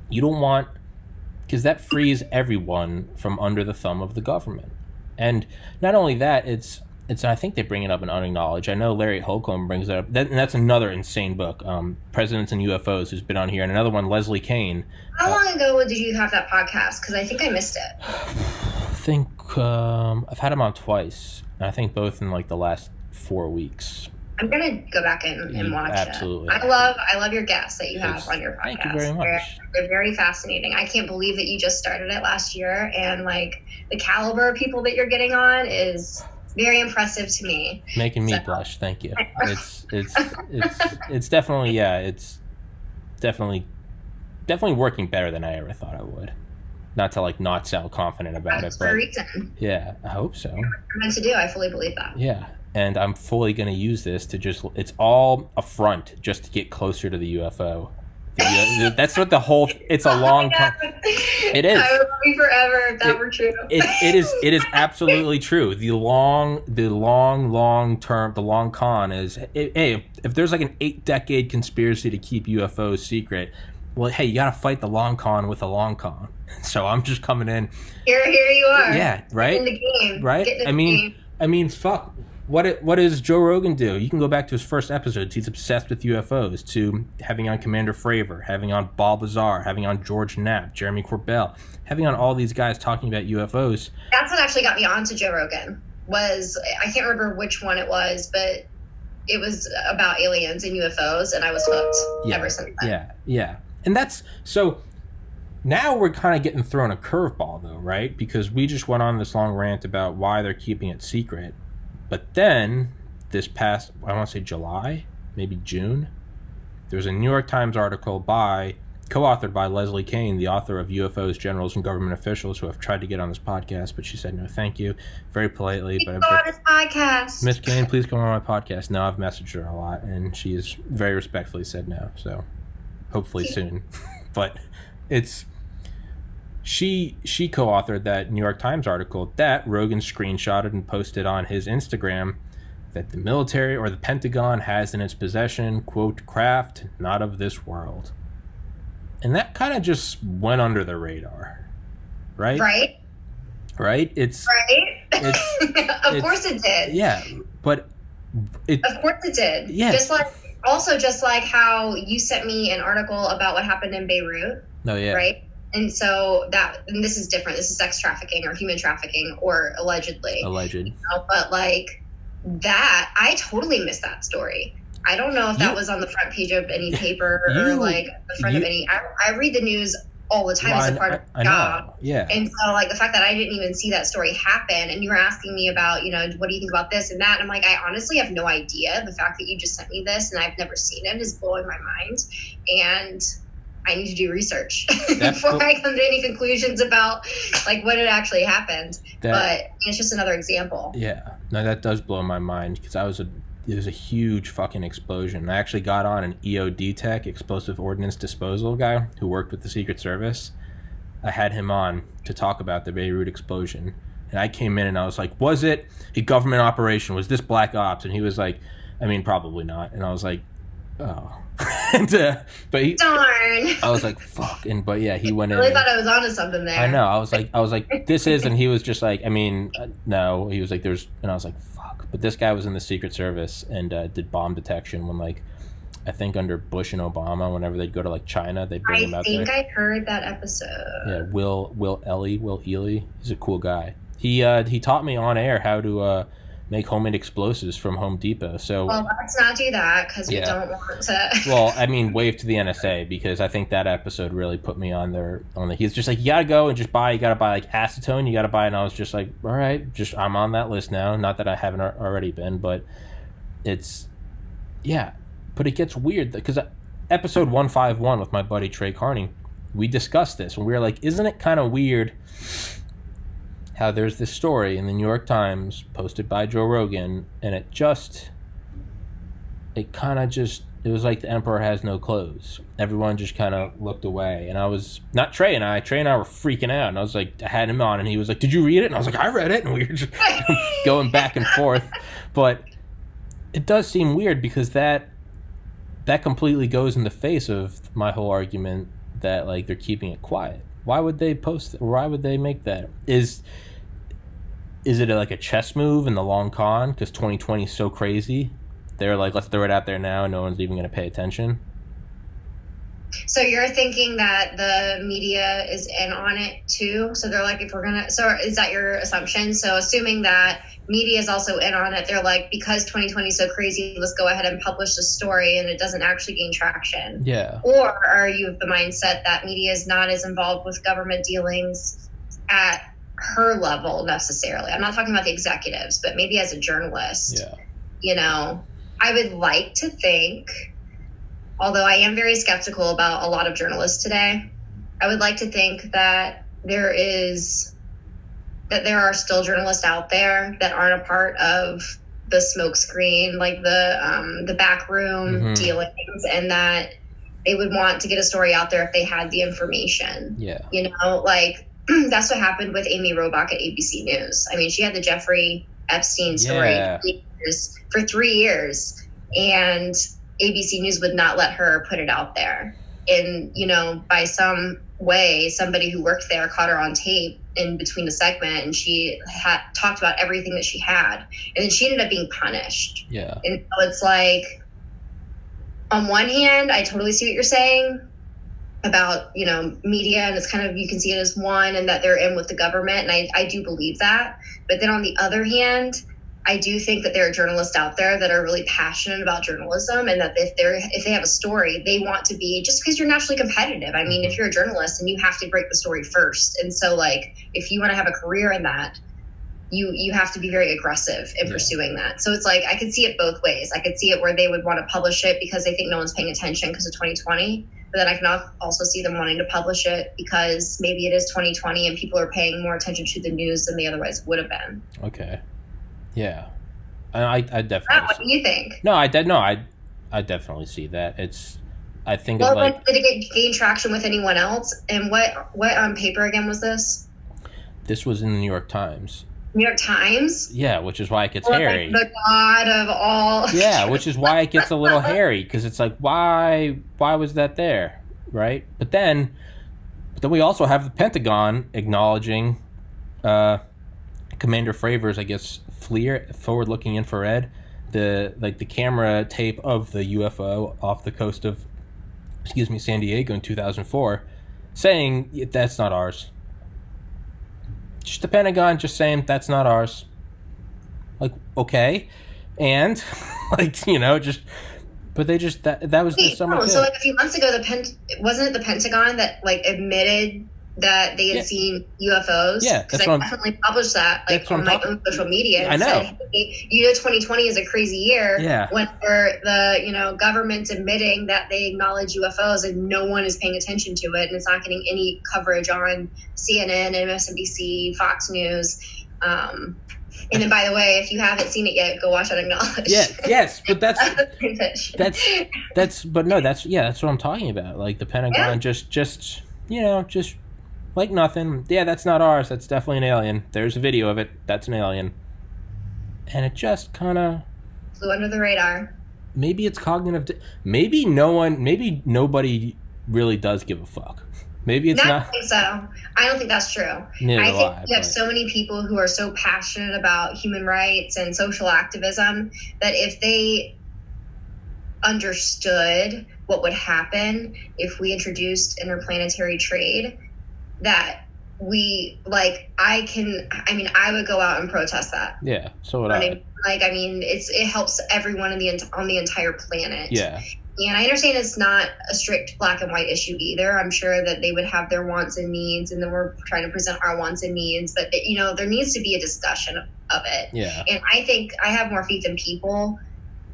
Speaker 1: because that frees everyone from under the thumb of the government. And not only that, it's I think they bring it up in Unacknowledged. I know Larry Holcomb brings it up. And that's another insane book, Presidents and UFOs, who's been on here. And another one, Leslie Kane.
Speaker 2: How long ago did you have that podcast? Because I think I missed it.
Speaker 1: I think I've had him on twice. And I think both in the last 4 weeks.
Speaker 2: I'm going to go back and watch
Speaker 1: absolutely.
Speaker 2: it. I love your guests that you have on your podcast.
Speaker 1: Thank you very much.
Speaker 2: They're very fascinating. I can't believe that you just started it last year. And the caliber of people that you're getting on is very impressive to me.
Speaker 1: Making me blush. Thank you. It's definitely it's definitely working better than I ever thought it would. Not to not sound confident about it, but
Speaker 2: for a reason.
Speaker 1: Yeah, I hope so.
Speaker 2: You're meant to do. I fully believe that.
Speaker 1: Yeah, and I'm fully going to use this to it's all a front just to get closer to the UFO. That's what it's a long time. It is.
Speaker 2: I would love you forever if that were true.
Speaker 1: It is absolutely true. The long term, the long con is, hey, if there's an 8-decade conspiracy to keep UFOs secret, well, hey, you got to fight the long con with the long con. So I'm just coming in.
Speaker 2: Here you are.
Speaker 1: Yeah, right?
Speaker 2: In the game.
Speaker 1: Right? I mean, fuck. What does Joe Rogan do? You can go back to his first episodes. He's obsessed with UFOs, to having on Commander Fravor, having on Bob Lazar, having on George Knapp, Jeremy Corbell, having on all these guys talking about UFOs.
Speaker 2: That's what actually got me onto Joe Rogan. I can't remember which one it was, but it was about aliens and UFOs, and I was hooked ever since then.
Speaker 1: Yeah. And that's so. Now we're kind of getting thrown a curveball, though, right? Because we just went on this long rant about why they're keeping it secret. But then, this past, I want to say July, maybe June, there was a New York Times article co-authored by Leslie Kane, the author of UFOs, Generals, and Government Officials, who have tried to get on this podcast, but she said no, thank you, very politely.
Speaker 2: But go on this podcast.
Speaker 1: Miss Kane, please come on my podcast. No, I've messaged her a lot, and she has very respectfully said no. So, hopefully soon. But it's... She co-authored that New York Times article that Rogan screenshotted and posted on his Instagram that the military or the Pentagon has in its possession, quote, craft not of this world. And that kind of just went under the radar, right? Right? It's...
Speaker 2: Of course it did.
Speaker 1: Yeah, but...
Speaker 2: Of course it did.
Speaker 1: Yeah.
Speaker 2: Just like how you sent me an article about what happened in Beirut.
Speaker 1: Oh, yeah.
Speaker 2: Right? And so and this is different. This is sex trafficking or human trafficking or allegedly.
Speaker 1: Alleged.
Speaker 2: You know, but like that, I totally missed that story. I don't know if that was on the front page of any paper or like the front of any. I read the news all the time as a part of my job.
Speaker 1: Yeah.
Speaker 2: And so like the fact that I didn't even see that story happen and you were asking me about, what do you think about this and that? And I'm like, I honestly have no idea. The fact that you just sent me this and I've never seen it is blowing my mind. And I need to do research before I come to any conclusions about like what had actually happened. But it's just another example.
Speaker 1: Yeah, no, that does blow my mind because it was a huge fucking explosion. I actually got on an EOD tech, explosive ordnance disposal guy who worked with the Secret Service. I had him on to talk about the Beirut explosion. And I came in and I was like, was it a government operation? Was this black ops? And he was like, I mean, probably not. And I was like, oh. But
Speaker 2: darn.
Speaker 1: I was like, fuck. But yeah, he went in.
Speaker 2: I really thought I was onto something there.
Speaker 1: I know. I was like, this is, and he was just like, I mean, no. He was like, there's, and I was like, fuck. But this guy was in the Secret Service and did bomb detection when, like, I think under Bush and Obama, whenever they'd go to like China, they'd bring him out there.
Speaker 2: I think I heard that episode.
Speaker 1: Yeah, Will Ely. He's a cool guy. He taught me on air how to make homemade explosives from Home Depot. So
Speaker 2: well, let's not do that because we don't want to.
Speaker 1: Well, I mean, wave to the NSA because I think that episode really put me on there. He's just like, you gotta go and just buy. You gotta buy like acetone. You gotta buy, and I was just like, all right, I'm on that list now. Not that I haven't already been, but it's But it gets weird because episode 151 with my buddy Trey Carney, we discussed this and we were like, isn't it kind of weird how there's this story in the New York Times posted by Joe Rogan, and it was like the emperor has no clothes. Everyone just kind of looked away, and I was, not Trey and I were freaking out, and I was like, I had him on, and he was like, did you read it? And I was like, I read it, and we were just going back and forth. But it does seem weird because that completely goes in the face of my whole argument that like they're keeping it quiet. Why would they post it? Why would they make that? Is it like a chess move in the long con? Because 2020 is so crazy. They're like, let's throw it out there now. No one's even going to pay attention.
Speaker 2: So you're thinking that the media is in on it too? So they're like, so is that your assumption? So assuming that media is also in on it, they're like, because 2020 is so crazy, let's go ahead and publish the story and it doesn't actually gain traction.
Speaker 1: Yeah.
Speaker 2: Or are you of the mindset that media is not as involved with government dealings at her level necessarily? I'm not talking about the executives, but maybe as a journalist.
Speaker 1: Yeah.
Speaker 2: I would like to think, although I am very skeptical about a lot of journalists today, I would like to think that there are still journalists out there that aren't a part of the smoke screen, like the backroom dealings, and that they would want to get a story out there if they had the information.
Speaker 1: Yeah.
Speaker 2: Like that's what happened with Amy Robach at ABC News. I mean, she had the Jeffrey Epstein story for 3 years, and ABC News would not let her put it out there. And, by some way, somebody who worked there caught her on tape in between the segment, and she had talked about everything that she had. And then she ended up being punished.
Speaker 1: Yeah.
Speaker 2: And so it's like, on one hand, I totally see what you're saying about, media, and it's kind of, you can see it as one, and that they're in with the government. And I do believe that. But then on the other hand, I do think that there are journalists out there that are really passionate about journalism, and that if they have a story, they want to be, just because you're naturally competitive. I mean, if you're a journalist and you have to break the story first, and so like if you want to have a career in that, you have to be very aggressive in pursuing that. So it's like I could see it both ways. I could see it where they would want to publish it because they think no one's paying attention because of 2020. But then I can also see them wanting to publish it because maybe it is 2020 and people are paying more attention to the news than they otherwise would have been.
Speaker 1: Okay. Yeah. I definitely.
Speaker 2: What do you think?
Speaker 1: No, I definitely see that. I think
Speaker 2: well,
Speaker 1: like,
Speaker 2: did it gain traction with anyone else? And what paper again was this?
Speaker 1: This was in the New York Times.
Speaker 2: New York Times?
Speaker 1: Yeah, which is why it gets hairy.
Speaker 2: Like the god of all.
Speaker 1: Yeah, which is why it gets a little hairy, because it's like, why was that there, right? But then we also have the Pentagon acknowledging Commander Fravors, I guess, FLIR, forward-looking infrared, the camera tape of the UFO off the coast of, San Diego in 2004, saying that's not ours. Just the Pentagon just saying that's not ours. Like, okay. And like, but they just that was the summer.
Speaker 2: So like a few months ago wasn't it the Pentagon that like admitted that they had seen UFOs?
Speaker 1: Yeah,
Speaker 2: because I definitely published that like on my own social media.
Speaker 1: I know.
Speaker 2: Said, hey, 2020 is a crazy year.
Speaker 1: Yeah.
Speaker 2: When the government's admitting that they acknowledge UFOs and no one is paying attention to it, and it's not getting any coverage on CNN, MSNBC, Fox News. And then, by the way, if you haven't seen it yet, go watch Unacknowledged.
Speaker 1: Yeah, yes, but that's what I'm talking about. Like the Pentagon just like nothing. Yeah, that's not ours. That's definitely an alien. There's a video of it. That's an alien. And it just kind of
Speaker 2: flew under the radar.
Speaker 1: Maybe it's cognitive. Maybe nobody really does give a fuck. Maybe it's not.
Speaker 2: I don't think so. I don't think that's true. I think you have so many people who are so passionate about human rights and social activism that if they understood what would happen if we introduced interplanetary trade, that I would go out and protest that.
Speaker 1: Yeah, so would I.
Speaker 2: It helps everyone on the entire planet.
Speaker 1: Yeah.
Speaker 2: And I understand it's not a strict black and white issue either. I'm sure that they would have their wants and needs, and then we're trying to present our wants and needs. But, there needs to be a discussion of it.
Speaker 1: Yeah.
Speaker 2: And I think I have more faith in people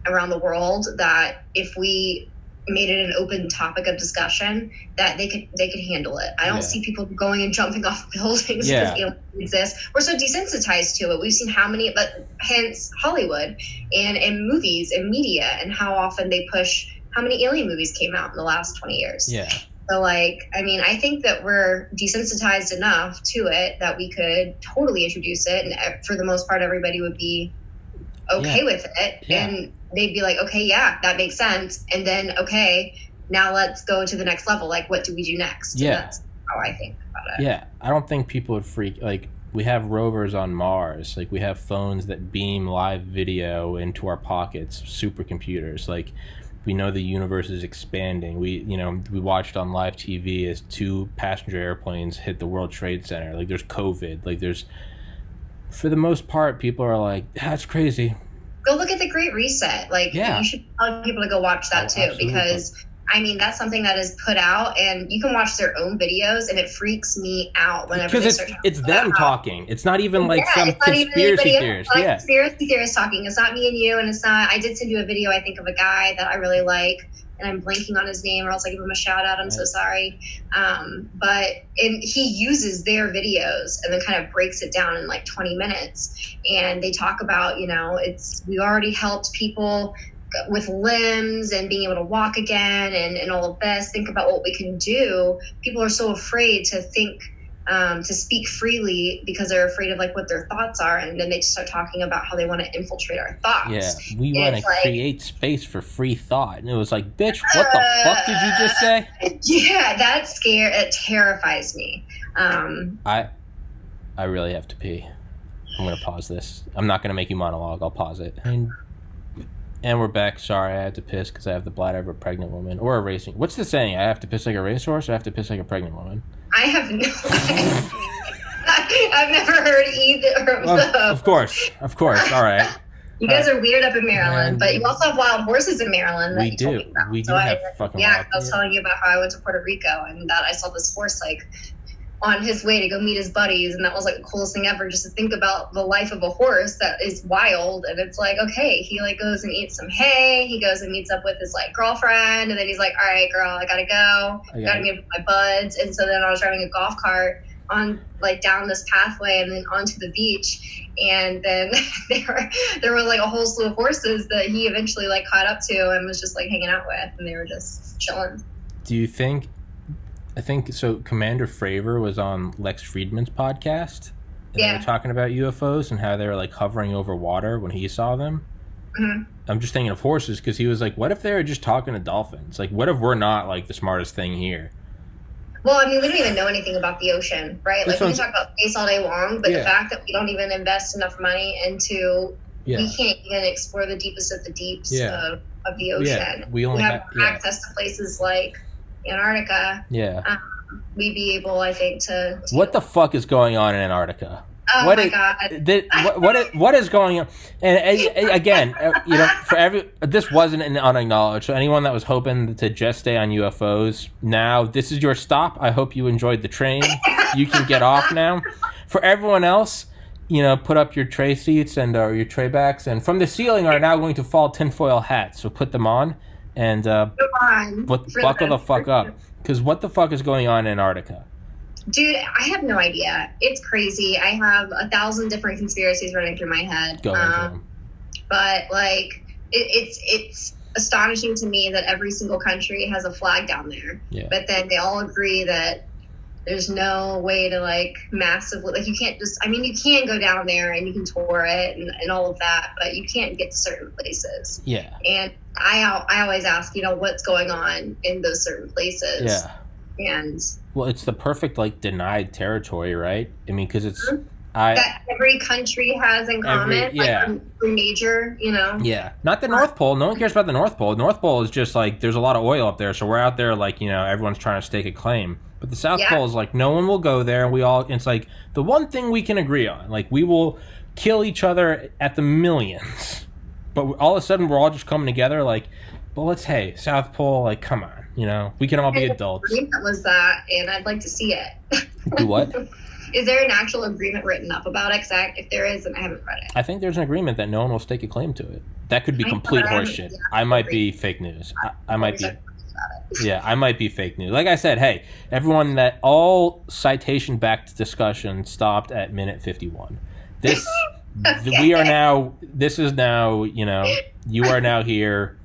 Speaker 2: around the world that if we made it an open topic of discussion, that they could handle it. I don't see people going and jumping off buildings because aliens exist. We're so desensitized to it. We've seen how many, but hence Hollywood and movies and media, and how often they push how many alien movies came out in the last 20 years.
Speaker 1: Yeah.
Speaker 2: So I think that we're desensitized enough to it that we could totally introduce it, and for the most part, everybody would be okay with it. Yeah. And they'd be like, okay, yeah, that makes sense. And then, okay, now let's go to the next level. Like, what do we do next?
Speaker 1: Yeah.
Speaker 2: And that's how I think about it.
Speaker 1: Yeah. I don't think people would freak. Like, we have rovers on Mars. Like, we have phones that beam live video into our pockets, supercomputers. Like, we know the universe is expanding. We watched on live TV as 2 passenger airplanes hit the World Trade Center. Like, there's COVID. Like, for the most part, people are like, that's crazy.
Speaker 2: Go look at the Great Reset. You should tell people to go watch that too, absolutely. Because that's something that is put out, and you can watch their own videos, and it freaks me out whenever
Speaker 1: it's them talking. It's not even some conspiracy theorist. Yeah,
Speaker 2: conspiracy theorist talking. It's not me and you, and it's not. I did send you a video, I think, of a guy that I really like, and I'm blanking on his name, or else I give him a shout out. I'm so sorry. But he uses their videos and then kind of breaks it down in 20 minutes. And they talk about, we already helped people with limbs and being able to walk again and all of this. Think about what we can do. People are so afraid to think, to speak freely because they're afraid of what their thoughts are, and then they just start talking about how they want to infiltrate our thoughts.
Speaker 1: Yeah, we want to create space for free thought, and it was like, bitch, what the fuck did you just say?
Speaker 2: Yeah, it terrifies me.
Speaker 1: I really have to pee. I'm gonna pause this. I'm not gonna make you monologue. I'll pause it. And we're back. Sorry, I had to piss because I have the bladder of a pregnant woman or a racing. What's the saying? I have to piss like a racehorse, or I have to piss like a pregnant woman?
Speaker 2: I have no idea. I I've never heard either of those.
Speaker 1: Of course. All right.
Speaker 2: You guys are weird up in Maryland, but you also have wild horses in Maryland. That you told me about.
Speaker 1: We do have fucking wild.
Speaker 2: I was telling you about how I went to Puerto Rico and that I saw this horse like on his way to go meet his buddies, and that was like the coolest thing ever, just to think about the life of a horse that is wild. And it's like, okay, he like goes and eats some hay, he goes and meets up with his like girlfriend, and then he's like, all right, girl, I gotta go, gotta meet up with my buds. And so then I was driving a golf cart on like down this pathway and then onto the beach, and then there was like a whole slew of horses that he eventually like caught up to and was just like hanging out with, and they were just chilling.
Speaker 1: Do you think I think so. Commander Fravor was on Lex Friedman's podcast. And they were talking about UFOs and how they were like hovering over water when he saw them. Mm-hmm. I'm just thinking of horses because he was like, what if they were just talking to dolphins? Like, what if we're not like the smartest thing here?
Speaker 2: Well, I mean, we don't even know anything about the ocean, right? Like, we can talk about space all day long, but the fact that we don't even invest enough money into, we can't even explore the deepest of the deeps of the ocean.
Speaker 1: Yeah. We only
Speaker 2: have access to places like Antarctica. We'd be able, I think, to
Speaker 1: what the fuck is going on in Antarctica?
Speaker 2: Oh my God!
Speaker 1: What is going on? And again, you know, this wasn't an unacknowledged. So anyone that was hoping to just stay on UFOs, now this is your stop. I hope you enjoyed the train. You can get off now. For everyone else, you know, put up your tray seats and your tray backs, and from the ceiling are now going to fall tinfoil hats. So put them on and buckle the fuck up, because what the fuck is going on in Antarctica?
Speaker 2: Dude, I have no idea. It's crazy. I have 1,000 different conspiracies running through my head.
Speaker 1: Go into them.
Speaker 2: But like, it's astonishing to me that every single country has a flag down there. Yeah. But then they all agree that there's no way to like massively, like you can't just, I mean, you can go down there and you can tour it and all of that, but you can't get to certain places.
Speaker 1: Yeah.
Speaker 2: And I always ask, you know, what's going on in those certain places.
Speaker 1: Yeah.
Speaker 2: And
Speaker 1: well, it's the perfect like denied territory, right? I mean, because it's
Speaker 2: that every country has in common, like major, you know.
Speaker 1: Yeah, not the North Pole. No one cares about the North Pole. The North Pole is just like there's a lot of oil up there, so we're out there like, you know, everyone's trying to stake a claim. But the South Pole is like no one will go there, and we all. It's like the one thing we can agree on. Like we will kill each other at the millions, but all of a sudden we're all just coming together. Like, but hey, South Pole, like come on. You know, we can all be adults.
Speaker 2: That was that, and I'd like to see it.
Speaker 1: Do what?
Speaker 2: Is there an actual agreement written up about it? If there is, then I haven't read it.
Speaker 1: I think there's an agreement that no one will stake a claim to it. That could be complete horseshit. I might be fake news. I might be. Yeah, I might be fake news. Like I said, hey, everyone, that all citation-backed discussion stopped at minute 51. This, we are now. This is now. You know, you are now here.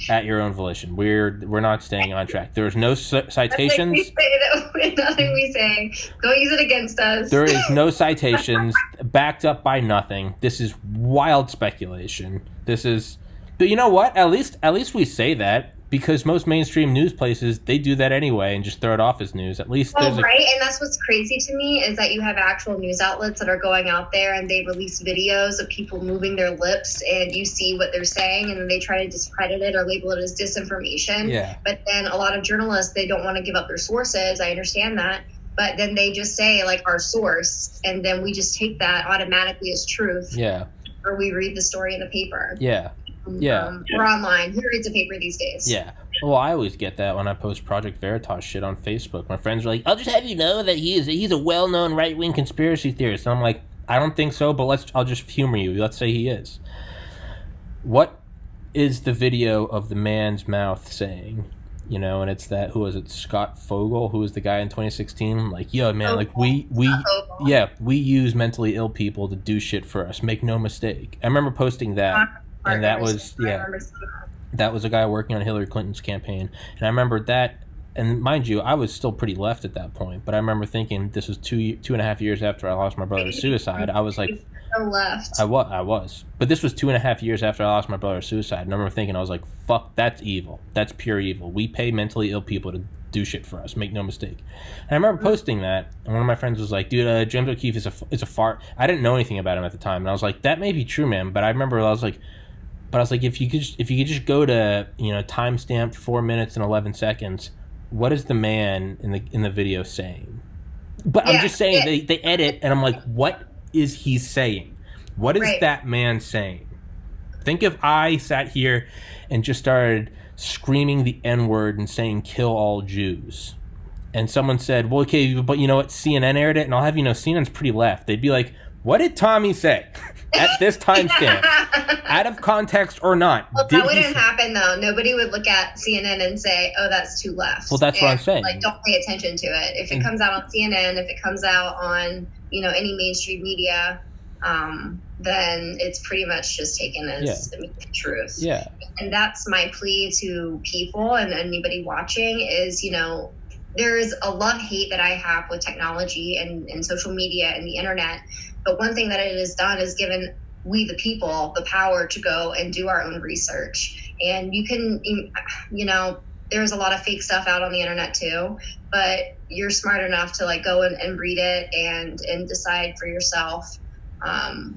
Speaker 1: At your own volition. We're not staying on track. There's no citations.
Speaker 2: Nothing we say. Don't use it against us.
Speaker 1: There is no citations backed up by nothing. This is wild speculation. This is. But you know what? At least we say that, because most mainstream news places, they do that anyway and just throw it off as news. At least there's
Speaker 2: right, and that's what's crazy to me is that you have actual news outlets that are going out there and they release videos of people moving their lips, and you see what they're saying, and then they try to discredit it or label it as disinformation.
Speaker 1: Yeah.
Speaker 2: But then a lot of journalists, they don't want to give up their sources. I understand that. But then they just say, like, our source, and then we just take that automatically as truth.
Speaker 1: Yeah.
Speaker 2: Or we read the story in the paper.
Speaker 1: Yeah.
Speaker 2: Or online. Who reads a paper these days?
Speaker 1: Yeah. Well, I always get that when I post Project Veritas shit on Facebook. My friends are like, I'll just have you know that he's a well-known right-wing conspiracy theorist. And I'm like, I don't think so, but I'll just humor you. Let's say he is. What is the video of the man's mouth saying? You know, and it's that, who was it, Scott Fogel, who was the guy in 2016? Like, yo, man, like, we use mentally ill people to do shit for us. Make no mistake. I remember posting that. And that was that was a guy working on Hillary Clinton's campaign, and I remember that. And mind you, I was still pretty left at that point, but I remember thinking this was 2.5 years after I lost my brother to suicide. I was like,
Speaker 2: so left.
Speaker 1: I was, but this was 2.5 years after I lost my brother to suicide. And I remember thinking, I was like, fuck, that's evil. That's pure evil. We pay mentally ill people to do shit for us. Make no mistake. And I remember posting that, and one of my friends was like, dude, James O'Keefe is a fart. I didn't know anything about him at the time, and I was like, that may be true, man. But I remember I was like, if you could just go to, you know, timestamp 4 minutes and 11 seconds, what is the man in the video saying? But I'm just saying, they edit, and I'm like, what is he saying? What is that man saying? Think if I sat here and just started screaming the N-word and saying kill all Jews. And someone said, well, okay, but you know what? CNN aired it, and I'll have you know, CNN's pretty left. They'd be like, what did Tommy say at this timestamp? Out of context or not.
Speaker 2: Well, that wouldn't happen, though. Nobody would look at CNN and say, oh, that's too left.
Speaker 1: Well, that's what I'm saying.
Speaker 2: Like, don't pay attention to it. If it comes out on CNN, if it comes out on, you know, any mainstream media, then it's pretty much just taken as truth.
Speaker 1: Yeah.
Speaker 2: And that's my plea to people and anybody watching is, you know, there's a love-hate that I have with technology and social media and the internet. But one thing that it has done is given we the people the power to go and do our own research. And you can, you know, there's a lot of fake stuff out on the internet too, but you're smart enough to like go and read it and decide for yourself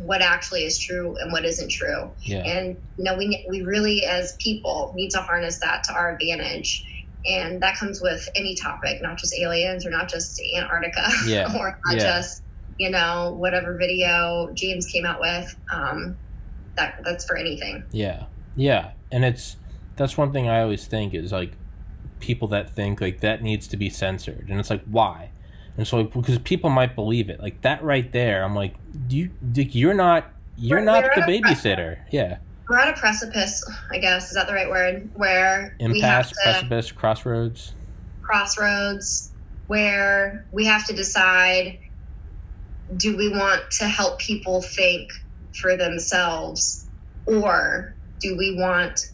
Speaker 2: what actually is true and what isn't true.
Speaker 1: Yeah. And,
Speaker 2: you know, we really as people need to harness that to our advantage. And that comes with any topic, not just aliens or not just Antarctica or not just, you know, whatever video James came out with. That's for anything.
Speaker 1: Yeah. Yeah. And that's one thing I always think is like people that think like that needs to be censored. And it's like, why? And so like, because people might believe it like that right there. I'm like, you're not the babysitter. Yeah.
Speaker 2: We're at a precipice, I guess. Is that the right word? Where
Speaker 1: impasse, precipice, crossroads,
Speaker 2: where we have to decide, do we want to help people think for themselves, or do we want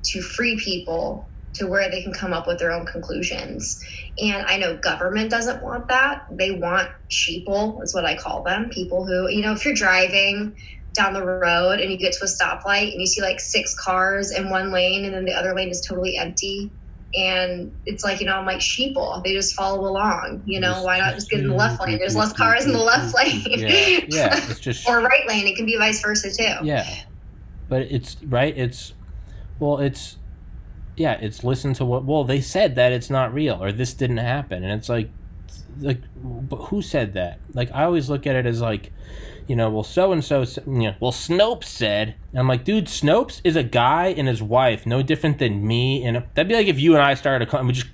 Speaker 2: to free people to where they can come up with their own conclusions? And I know government doesn't want that. They want sheeple, is what I call them. People who, you know, if you're driving down the road and you get to a stoplight and you see like 6 cars in one lane and then the other lane is totally empty, and it's like, you know, I'm like, sheeple, they just follow along, you know, why not just get in the left lane? There's less cars in the left lane.
Speaker 1: Yeah, it's just
Speaker 2: or right lane. It can be vice versa too.
Speaker 1: Yeah, but it's right. It's listen to what they said that it's not real or this didn't happen, and it's like but who said that? Like I always look at it as like, you know, well, so-and-so, you know, well, Snopes said. And I'm like, dude, Snopes is a guy and his wife, no different than me. And that'd be like if you and I started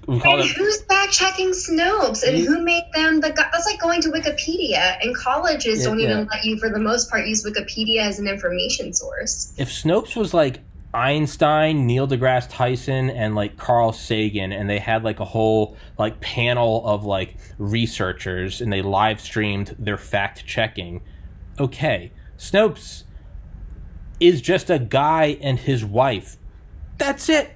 Speaker 1: we call it.
Speaker 2: Who's fact-checking Snopes? And who made them that's like going to Wikipedia. And colleges don't even let you, for the most part, use Wikipedia as an information source.
Speaker 1: If Snopes was like Einstein, Neil deGrasse Tyson, and like Carl Sagan, and they had like a whole like panel of like researchers and they live streamed their fact-checking, okay, Snopes is just a guy and his wife. That's it.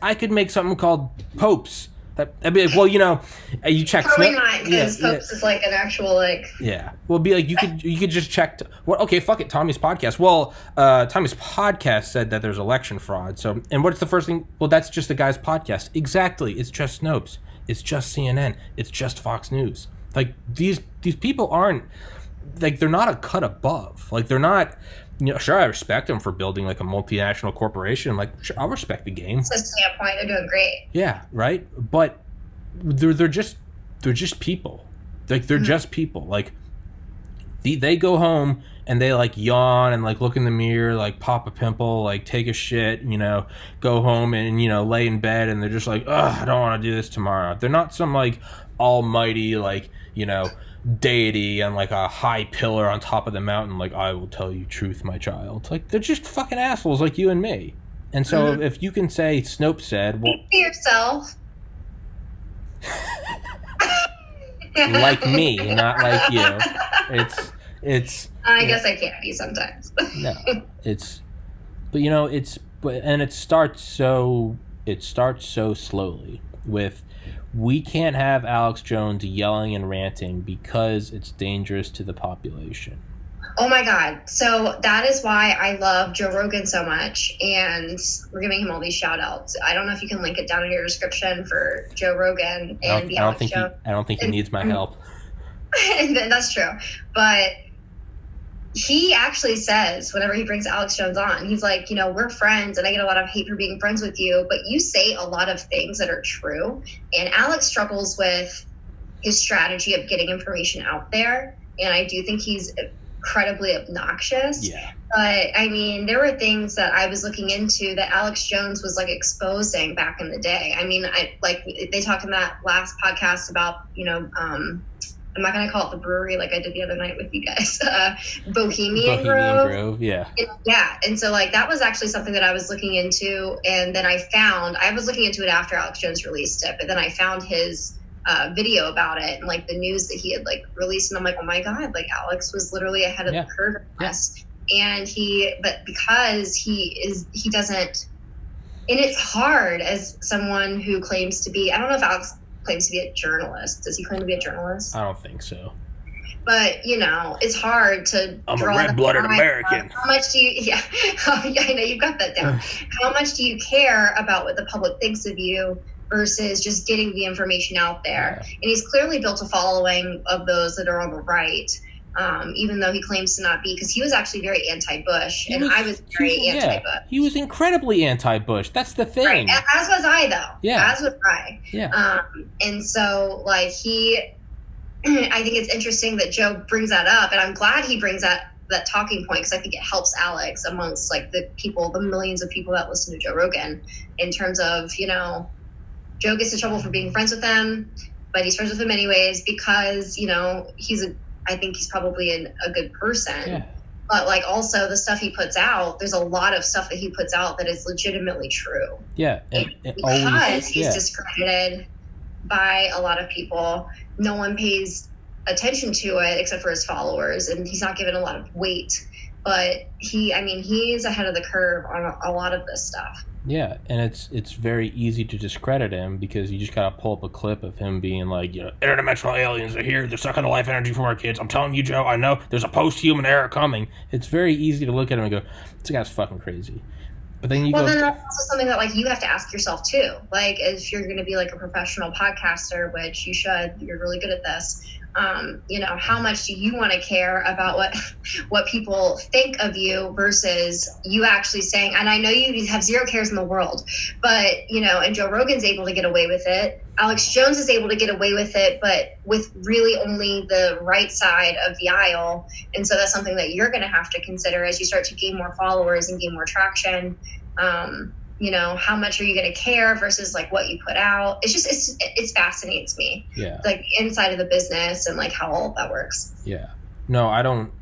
Speaker 1: I could make something called Popes. That'd be like, well, you know, you check.
Speaker 2: Probably not, because Popes is like an actual like.
Speaker 1: Yeah, well, it'd be like you could just check. Well, okay, fuck it. Tommy's podcast. Well, Tommy's podcast said that there's election fraud. So, and what's the first thing? Well, that's just the guy's podcast. Exactly. It's just Snopes. It's just CNN. It's just Fox News. Like these people aren't. Like they're not a cut above. Like they're not, you know, sure, I respect them for building like a multinational corporation. Like sure, I'll respect the game.
Speaker 2: It's a standpoint. They're doing great.
Speaker 1: Yeah, right. But they're just people. Like they're just people. Like they go home and they like yawn and like look in the mirror, like pop a pimple, like take a shit, you know, go home and, you know, lay in bed and they're just like, ugh, I don't want to do this tomorrow. They're not some like almighty, like, you know, deity on like a high pillar on top of the mountain, like, I will tell you truth, my child. Like they're just fucking assholes like you and me. And so if you can say Snopes said, well,
Speaker 2: speak for yourself.
Speaker 1: Like me, not like you. It's
Speaker 2: I guess I can't be sometimes.
Speaker 1: No, but you know, it starts so slowly with, we can't have Alex Jones yelling and ranting because it's dangerous to the population.
Speaker 2: Oh my God. So that is why I love Joe Rogan so much. And we're giving him all these shout outs. I don't know if you can link it down in your description for Joe Rogan and the Alex Jones.
Speaker 1: I don't think he needs my help.
Speaker 2: That's true. But he actually says, whenever he brings Alex Jones on, he's like, you know, we're friends and I get a lot of hate for being friends with you, but you say a lot of things that are true. And Alex struggles with his strategy of getting information out there. And I do think he's incredibly obnoxious.
Speaker 1: Yeah.
Speaker 2: But I mean, there were things that I was looking into that Alex Jones was like exposing back in the day. I mean, they talked in that last podcast about, I'm not going to call it the brewery like I did the other night with you guys. Bohemian Grove.
Speaker 1: Yeah.
Speaker 2: Yeah. And so like that was actually something that I was looking into. And then I was looking into it after Alex Jones released it, but then I found his video about it and like the news that he had like released. And I'm like, oh my God, like Alex was literally ahead of the curve in this. And but because he doesn't, and it's hard as someone who claims to be, I don't know if Alex claims to be a journalist. Does he claim to be a journalist?
Speaker 1: I don't think so.
Speaker 2: But, it's hard to
Speaker 1: I'm a red-blooded American.
Speaker 2: How much do you, I know you've got that down. How much do you care about what the public thinks of you versus just getting the information out there? Yeah. And he's clearly built a following of those that are on the right, even though he claims to not be, because he was actually very anti-Bush, and I was very anti-Bush.
Speaker 1: He was incredibly anti-Bush. That's the thing.
Speaker 2: Right. As was I, though.
Speaker 1: Yeah.
Speaker 2: As was I.
Speaker 1: Yeah.
Speaker 2: And so, like, I think it's interesting that Joe brings that up, and I'm glad he brings that talking point, because I think it helps Alex amongst, like, the millions of people that listen to Joe Rogan, in terms of, Joe gets in trouble for being friends with them, but he's friends with him anyways because, I think he's probably a good person. Yeah. But like also the stuff he puts out, there's a lot of stuff that he puts out that is legitimately true.
Speaker 1: Yeah.
Speaker 2: And because he's discredited by a lot of people, no one pays attention to it except for his followers, and he's not given a lot of weight. But he's ahead of the curve on a lot of this stuff.
Speaker 1: Yeah, and it's very easy to discredit him because you just gotta pull up a clip of him being like, interdimensional aliens are here, they're sucking the life energy from our kids. I'm telling you, Joe, I know there's a post-human era coming. It's very easy to look at him and go, this guy's fucking crazy. But then then
Speaker 2: that's also something that like you have to ask yourself too. Like if you're gonna be like a professional podcaster, which you should, you're really good at this. How much do you want to care about what people think of you versus you actually saying, and I know you have zero cares in the world, but, and Joe Rogan's able to get away with it. Alex Jones is able to get away with it, but with really only the right side of the aisle. And so that's something that you're going to have to consider as you start to gain more followers and gain more traction. How much are you going to care versus like what you put out? It's just, it fascinates me.
Speaker 1: Yeah.
Speaker 2: Like inside of the business and like how all of that works.
Speaker 1: Yeah. No, I don't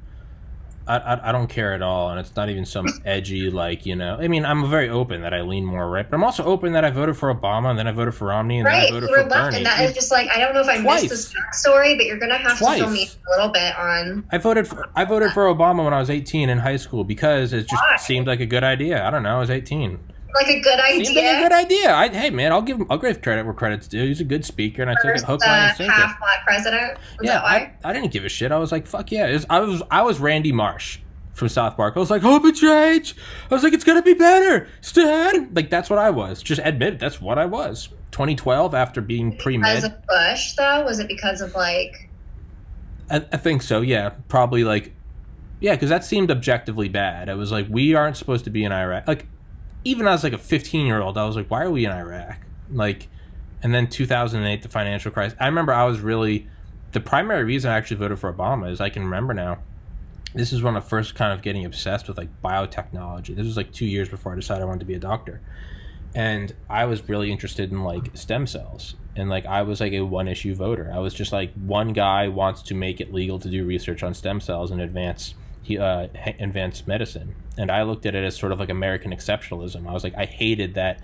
Speaker 1: care at all. And it's not even some edgy, I'm very open that I lean more right, but I'm also open that I voted for Obama and then I voted for Romney and then I voted for Bernie.
Speaker 2: And that is just like, I don't know if I missed this backstory, but you're going to have to fill me a little bit on.
Speaker 1: I voted for Obama when I was 18 in high school because it just seemed like a good idea. I don't know. I was 18.
Speaker 2: Like a good idea.
Speaker 1: Seemed like a good idea. Hey man, I'll give credit where credit's due. He's a good speaker, and I took it hook, line, and sinker.
Speaker 2: Half black president.
Speaker 1: I didn't give a shit. I was like, fuck yeah. I was Randy Marsh from South Park. I was like, hope it change. I was like, it's gonna be better, Stan. Like that's what I was. Just admit it, that's what I was. 2012, after being pre-med.
Speaker 2: Because of Bush, though, was it because of like?
Speaker 1: I think so. Yeah, probably like, yeah, because that seemed objectively bad. I was like, we aren't supposed to be in Iraq. Like. Even as like a 15-year-old, I was like, why are we in Iraq? Like, and then 2008, the financial crisis. I remember the primary reason I actually voted for Obama is I can remember now. This is when I first kind of getting obsessed with like biotechnology. This was like 2 years before I decided I wanted to be a doctor. And I was really interested in like stem cells. And like I was like a one-issue voter. I was just like, one guy wants to make it legal to do research on stem cells and advanced medicine. And I looked at it as sort of like American exceptionalism. I was like, I hated that,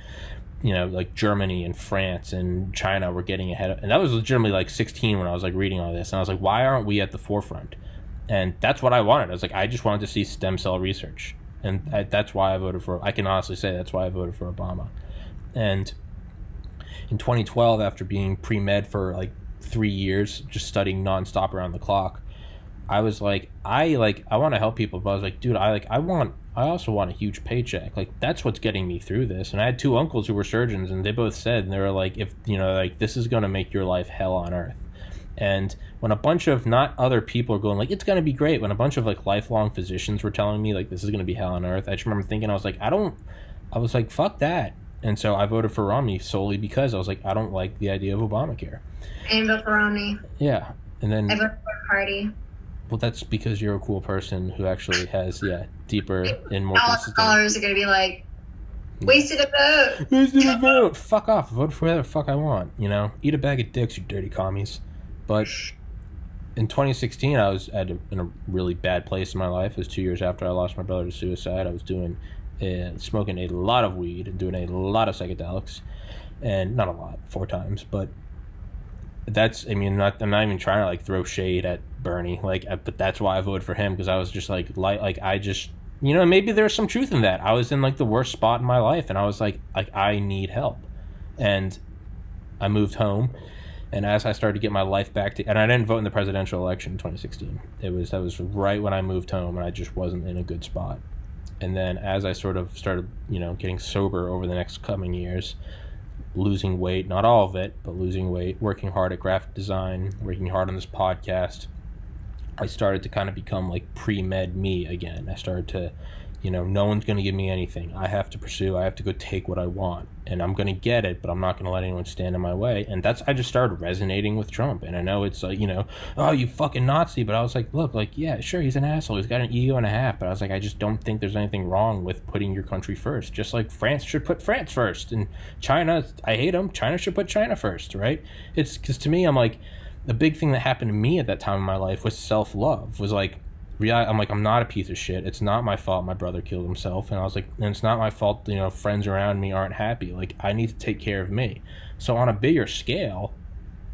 Speaker 1: like Germany and France and China were getting ahead of, and that was legitimately like 16 when I was like reading all this. And I was like, why aren't we at the forefront? And that's what I wanted. I was like, I just wanted to see stem cell research. And that's why I can honestly say that's why I voted for Obama. And in 2012, after being pre-med for like 3 years, just studying nonstop around the clock, I was like, I want to help people, but I was like, dude, I also want a huge paycheck. Like, that's what's getting me through this. And I had two uncles who were surgeons, and they both said, and they were like, if, this is going to make your life hell on earth. And when a bunch of not other people are going like, it's going to be great, when a bunch of like lifelong physicians were telling me like, this is going to be hell on earth, I just remember thinking, I was like, fuck that. And so I voted for Romney solely because I was like, I don't like the idea of Obamacare.
Speaker 2: I didn't vote for Romney.
Speaker 1: Yeah. And then
Speaker 2: I voted for a party.
Speaker 1: Well, that's because you're a cool person who actually has, deeper and more
Speaker 2: All
Speaker 1: consistent.
Speaker 2: scholars are going to be like, wasted a vote.
Speaker 1: Wasted a vote. Fuck off. Vote for whatever the fuck I want, Eat a bag of dicks, you dirty commies. But in 2016, I was in a really bad place in my life. It was 2 years after I lost my brother to suicide. I was smoking a lot of weed and doing a lot of psychedelics. And not a lot, 4 times, but I'm not even trying to like throw shade at Bernie, but that's why I voted for him, because I was just maybe there's some truth in that. I was in like the worst spot in my life, and I was like I need help, and I moved home, and as I started to get my life back and I didn't vote in the presidential election in 2016. That was right when I moved home, and I just wasn't in a good spot. And then as I sort of started, getting sober over the next coming years, losing weight, not all of it, but losing weight, working hard at graphic design, working hard on this podcast, I started to kind of become like pre-med me again. I started to, no one's going to give me anything. I have to pursue, I have to go take what I want, and I'm going to get it, but I'm not going to let anyone stand in my way. And I just started resonating with Trump. And I know it's like, oh, you fucking Nazi, but I was like, look, yeah, sure, he's an asshole, he's got an ego and a half, but I was like, I just don't think there's anything wrong with putting your country first, just like France should put France first, and China, I hate them, China should put China first, right? It's because to me, I'm like, the big thing that happened to me at that time in my life was self-love, was like, I'm not a piece of shit. It's not my fault my brother killed himself. And I was like, and it's not my fault, friends around me aren't happy. Like, I need to take care of me. So on a bigger scale,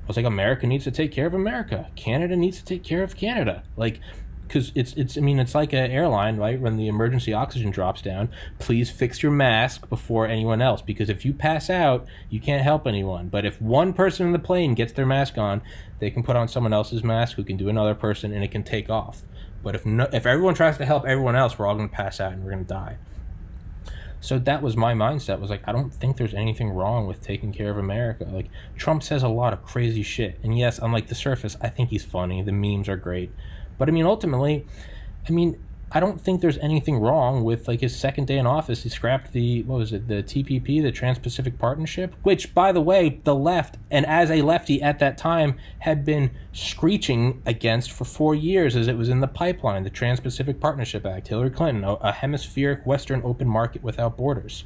Speaker 1: I was like, America needs to take care of America. Canada needs to take care of Canada. Like, because it's like an airline, right? When the emergency oxygen drops down, please fix your mask before anyone else. Because if you pass out, you can't help anyone. But if one person in the plane gets their mask on, they can put on someone else's mask who can do another person, and it can take off. But if everyone tries to help everyone else, we're all going to pass out and we're going to die. So that was my mindset, was like, I don't think there's anything wrong with taking care of America. Like, Trump says a lot of crazy shit. And yes, on like the surface, I think he's funny. The memes are great. But ultimately, I don't think there's anything wrong with like his second day in office. He scrapped the TPP, the Trans-Pacific Partnership, which, by the way, the left, and as a lefty at that time, had been screeching against for 4 years as it was in the pipeline, the Trans-Pacific Partnership Act, Hillary Clinton, a hemispheric Western open market without borders.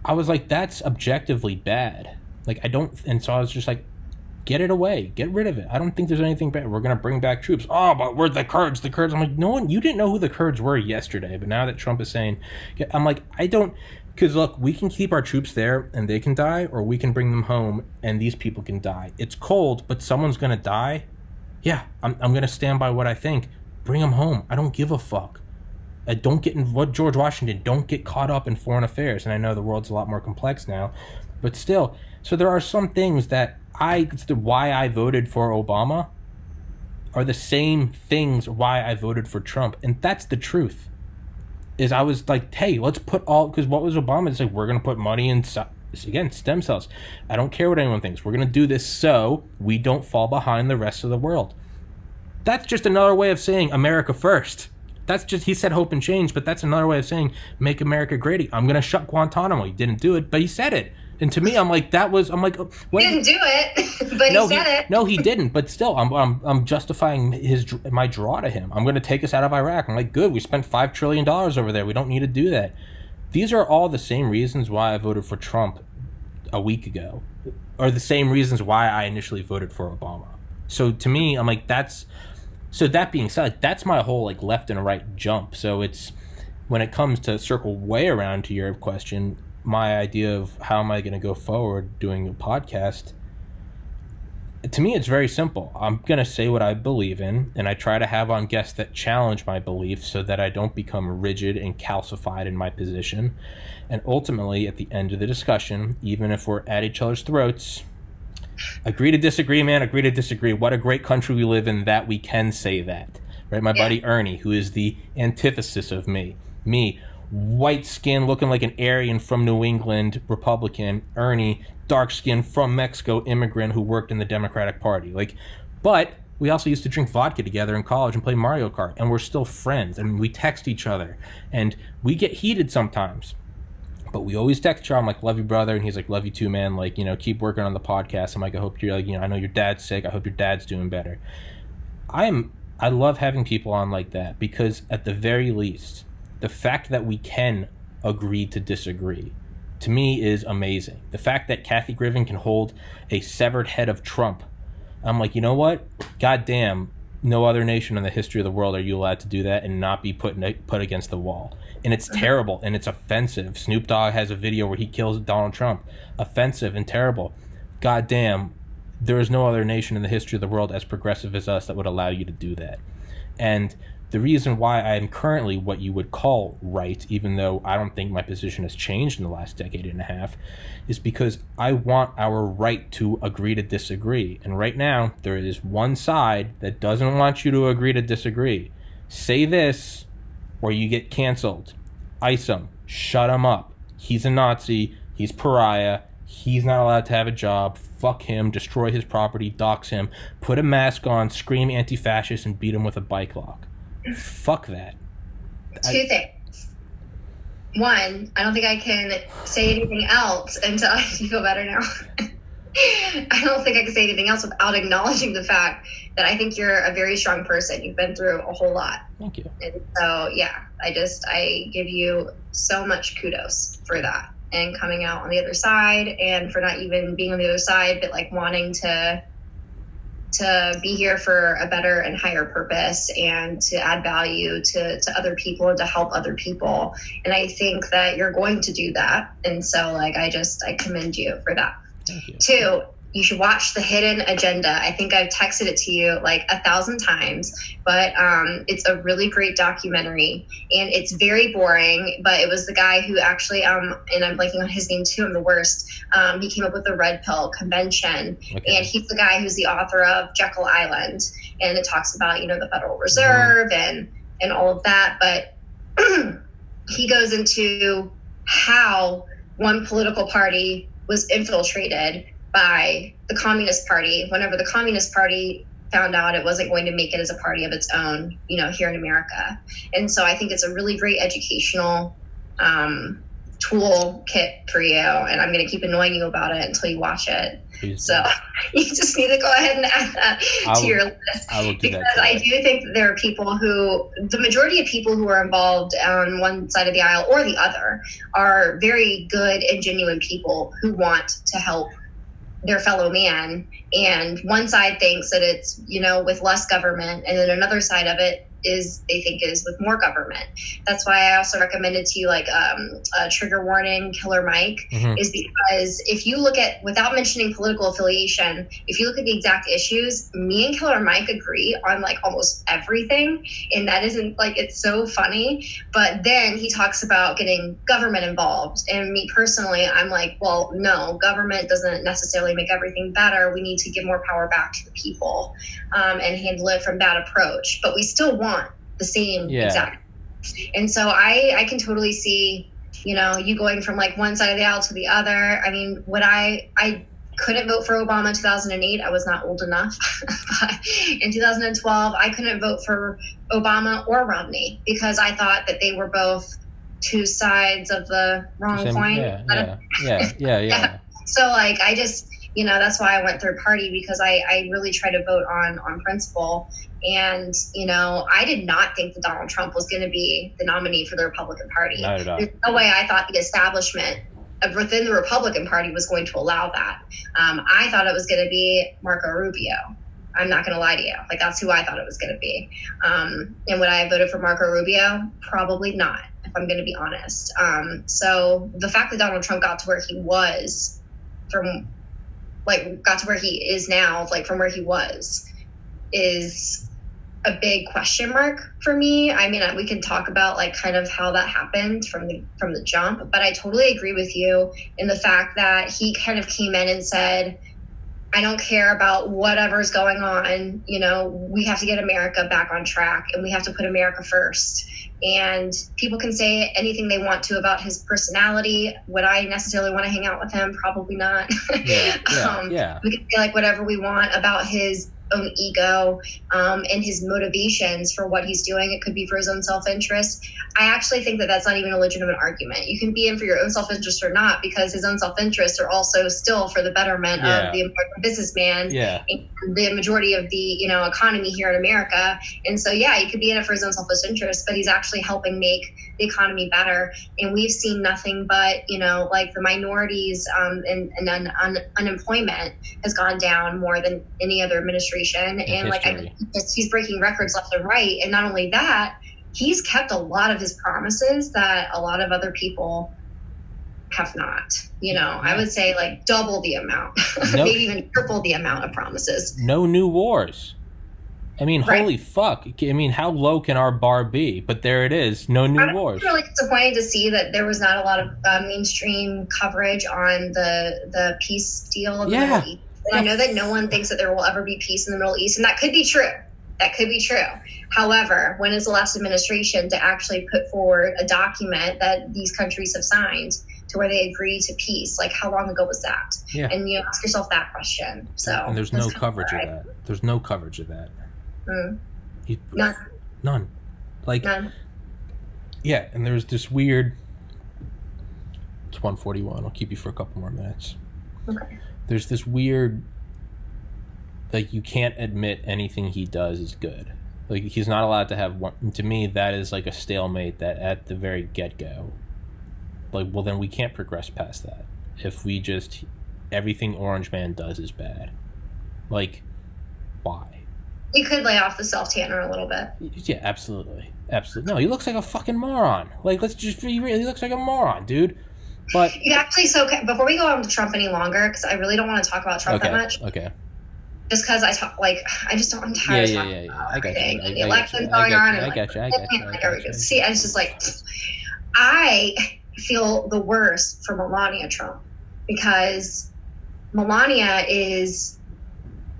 Speaker 1: I was like, that's objectively bad. And so I was just like, get it away. Get rid of it. I don't think there's anything bad. We're going to bring back troops. Oh, but we're the Kurds. The Kurds. I'm like, no one, you didn't know who the Kurds were yesterday. But now that Trump is saying, I'm like, I don't, because look, we can keep our troops there and they can die, or we can bring them home and these people can die. It's cold, but someone's going to die. Yeah, I'm going to stand by what I think. Bring them home. I don't give a fuck. Don't get in what George Washington, don't get caught up in foreign affairs. And I know the world's a lot more complex now, but still. So there are some things that why I voted for Obama are the same things why I voted for Trump. And that's the truth. Is I was like, hey, let's put because what was Obama? It's like, we're going to put money in, again, stem cells. I don't care what anyone thinks. We're going to do this so we don't fall behind the rest of the world. That's just another way of saying America first. That's just, he said hope and change, but that's another way of saying make America great. I'm going to shut Guantanamo. He didn't do it, but he said it. And to me, I'm like, what?
Speaker 2: He didn't do it, but he said it.
Speaker 1: No, he didn't. But still, I'm justifying my draw to him. I'm going to take us out of Iraq. I'm like, good. We spent $5 trillion over there. We don't need to do that. These are all the same reasons why I voted for Trump a week ago, or the same reasons why I initially voted for Obama. So to me, I'm like, so that being said, that's my whole like left and right jump. So it's, when it comes to circle way around to your question, my idea of how am I going to go forward doing a podcast, to me, it's very simple. I'm going to say what I believe in, and I try to have on guests that challenge my beliefs so that I don't become rigid and calcified in my position. And ultimately, at the end of the discussion, even if we're at each other's throats, agree to disagree, man, agree to disagree. What a great country we live in that we can say that, right? My buddy Ernie, who is the antithesis of me, white skin looking like an Aryan from New England, Republican. Ernie, dark skin from Mexico, immigrant who worked in the Democratic Party. But we also used to drink vodka together in college and play Mario Kart, and we're still friends, and we text each other, and we get heated sometimes. But we always text each other. I'm like, love you, brother. And he's like, love you too, man. Like, keep working on the podcast. I'm like, I hope you're like, I know your dad's sick. I hope your dad's doing better. I love having people on like that, because at the very least, the fact that we can agree to disagree, to me, is amazing. The fact that Kathy Griffin can hold a severed head of Trump, I'm like, you know what? Goddamn, no other nation in the history of the world are you allowed to do that and not be put against the wall. And it's terrible and it's offensive. Snoop Dogg has a video where he kills Donald Trump. Offensive and terrible. Goddamn, there is no other nation in the history of the world as progressive as us that would allow you to do that. And the reason why I am currently what you would call right, even though I don't think my position has changed in the last decade and a half, is because I want our right to agree to disagree. And right now, there is one side that doesn't want you to agree to disagree. Say this, or you get canceled. Ice him. Shut him up. He's a Nazi. He's pariah. He's not allowed to have a job. Fuck him. Destroy his property. Dox him. Put a mask on. Scream anti-fascist and beat him with a bike lock. Fuck that.
Speaker 2: Two things. One, I don't think I can say anything else until you feel better now. I don't think I can say anything else without acknowledging the fact that I think you're a very strong person. You've been through a whole lot.
Speaker 1: Thank you.
Speaker 2: And so, yeah, I give you so much kudos for that, and coming out on the other side, and for not even being on the other side, but like wanting to be here for a better and higher purpose, and to add value to other people and to help other people. And I think that you're going to do that. And so like, I commend you for that.
Speaker 1: Thank you.
Speaker 2: Two, you should watch The Hidden Agenda. I think I've texted it to you like 1,000 times, but it's a really great documentary, and it's very boring, but it was the guy who actually, and I'm blanking on his name too, I'm the worst. He came up with the Red Pill Convention, okay. And he's the guy who's the author of Jekyll Island, and it talks about, the Federal Reserve and all of that, but he goes into how one political party was infiltrated by the Communist Party whenever the Communist Party found out it wasn't going to make it as a party of its own, here in America. And so I think it's a really great educational tool kit for you. And I'm going to keep annoying you about it until you watch it. Please so you just need to go ahead and add that to your list.
Speaker 1: I will do
Speaker 2: because
Speaker 1: that.
Speaker 2: I do think that there are people the majority of people who are involved on one side of the aisle or the other are very good and genuine people who want to help their fellow man. And one side thinks that it's, with less government, and then another side of it they think is with more government. That's why I also recommended to you like a trigger warning, Killer Mike, is because if you look at, without mentioning political affiliation, if you look at the exact issues, me and Killer Mike agree on like almost everything. And that isn't like, it's so funny. But then he talks about getting government involved. And me personally, I'm like, well, no, government doesn't necessarily make everything better. We need to give more power back to the people and handle it from that approach. But we still want the same exact. And so I can totally see, you going from like one side of the aisle to the other. I mean, I couldn't vote for Obama in 2008. I was not old enough. But in 2012, I couldn't vote for Obama or Romney because I thought that they were both two sides of the wrong coin.
Speaker 1: Yeah.
Speaker 2: So like, I just, that's why I went third party, because I really try to vote on principle. And, I did not think that Donald Trump was going to be the nominee for the Republican Party.
Speaker 1: Not at all.
Speaker 2: There's no way I thought the establishment within the Republican Party was going to allow that. I thought it was going to be Marco Rubio. I'm not going to lie to you. Like, that's who I thought it was going to be. And would I have voted for Marco Rubio? Probably not, if I'm going to be honest. So the fact that Donald Trump got to where he was got to where he is now, like from where he was, is a big question mark for me. I mean, we can talk about like kind of how that happened from the jump, but I totally agree with you in the fact that he kind of came in and said, I don't care about whatever's going on, we have to get America back on track, and we have to put America first. And people can say anything they want to about his personality. Would I necessarily want to hang out with him? Probably not.
Speaker 1: Yeah.
Speaker 2: We can say like whatever we want about his own ego and his motivations for what he's doing. It could be for his own self-interest. I actually think that that's not even a legitimate argument. You can be in for your own self-interest or not, because his own self-interests are also still for the betterment of the American businessman and the majority of the economy here in America. And so, yeah, he could be in it for his own selfish interest, but he's actually helping make the economy better. And we've seen nothing but, like the minorities and unemployment has gone down more than any other administration. And history. He's breaking records left and right. And not only that, he's kept a lot of his promises that a lot of other people have not. I would say like double the amount, maybe even triple the amount of promises.
Speaker 1: No new wars. I mean, holy fuck. I mean, how low can our bar be? But there it is. No new wars.
Speaker 2: I'm really disappointed to see that there was not a lot of mainstream coverage on the peace deal in the Middle East. And I know that no one thinks that there will ever be peace in the Middle East, and that could be true. That could be true. However, when is the last administration to actually put forward a document that these countries have signed to where they agree to peace? Like, how long ago was that? Yeah. And ask yourself that question. So,
Speaker 1: and there's no coverage of that. There's no coverage of that. None. Like, none. Yeah, and there's this weird. It's 1:41. I'll keep you for a couple more minutes. Okay. There's this weird. Like, you can't admit anything he does is good. Like, he's not allowed to have one. To me, that is like a stalemate that at the very get-go. Like, well, then we can't progress past that. If we just... Everything Orange Man does is bad. Like, why?
Speaker 2: You could lay off the self-tanner a little bit.
Speaker 1: Yeah, absolutely. Absolutely. No, he looks like a fucking moron. Like, let's just be real. He looks like a moron, dude. But...
Speaker 2: You actually... So, before we go on to Trump any longer, because I really don't want to talk about Trump that much.
Speaker 1: Okay.
Speaker 2: Just because I'm tired of talking about everything. The election's going on.
Speaker 1: I got you.
Speaker 2: See, it's just like, I feel the worst for Melania Trump, because Melania is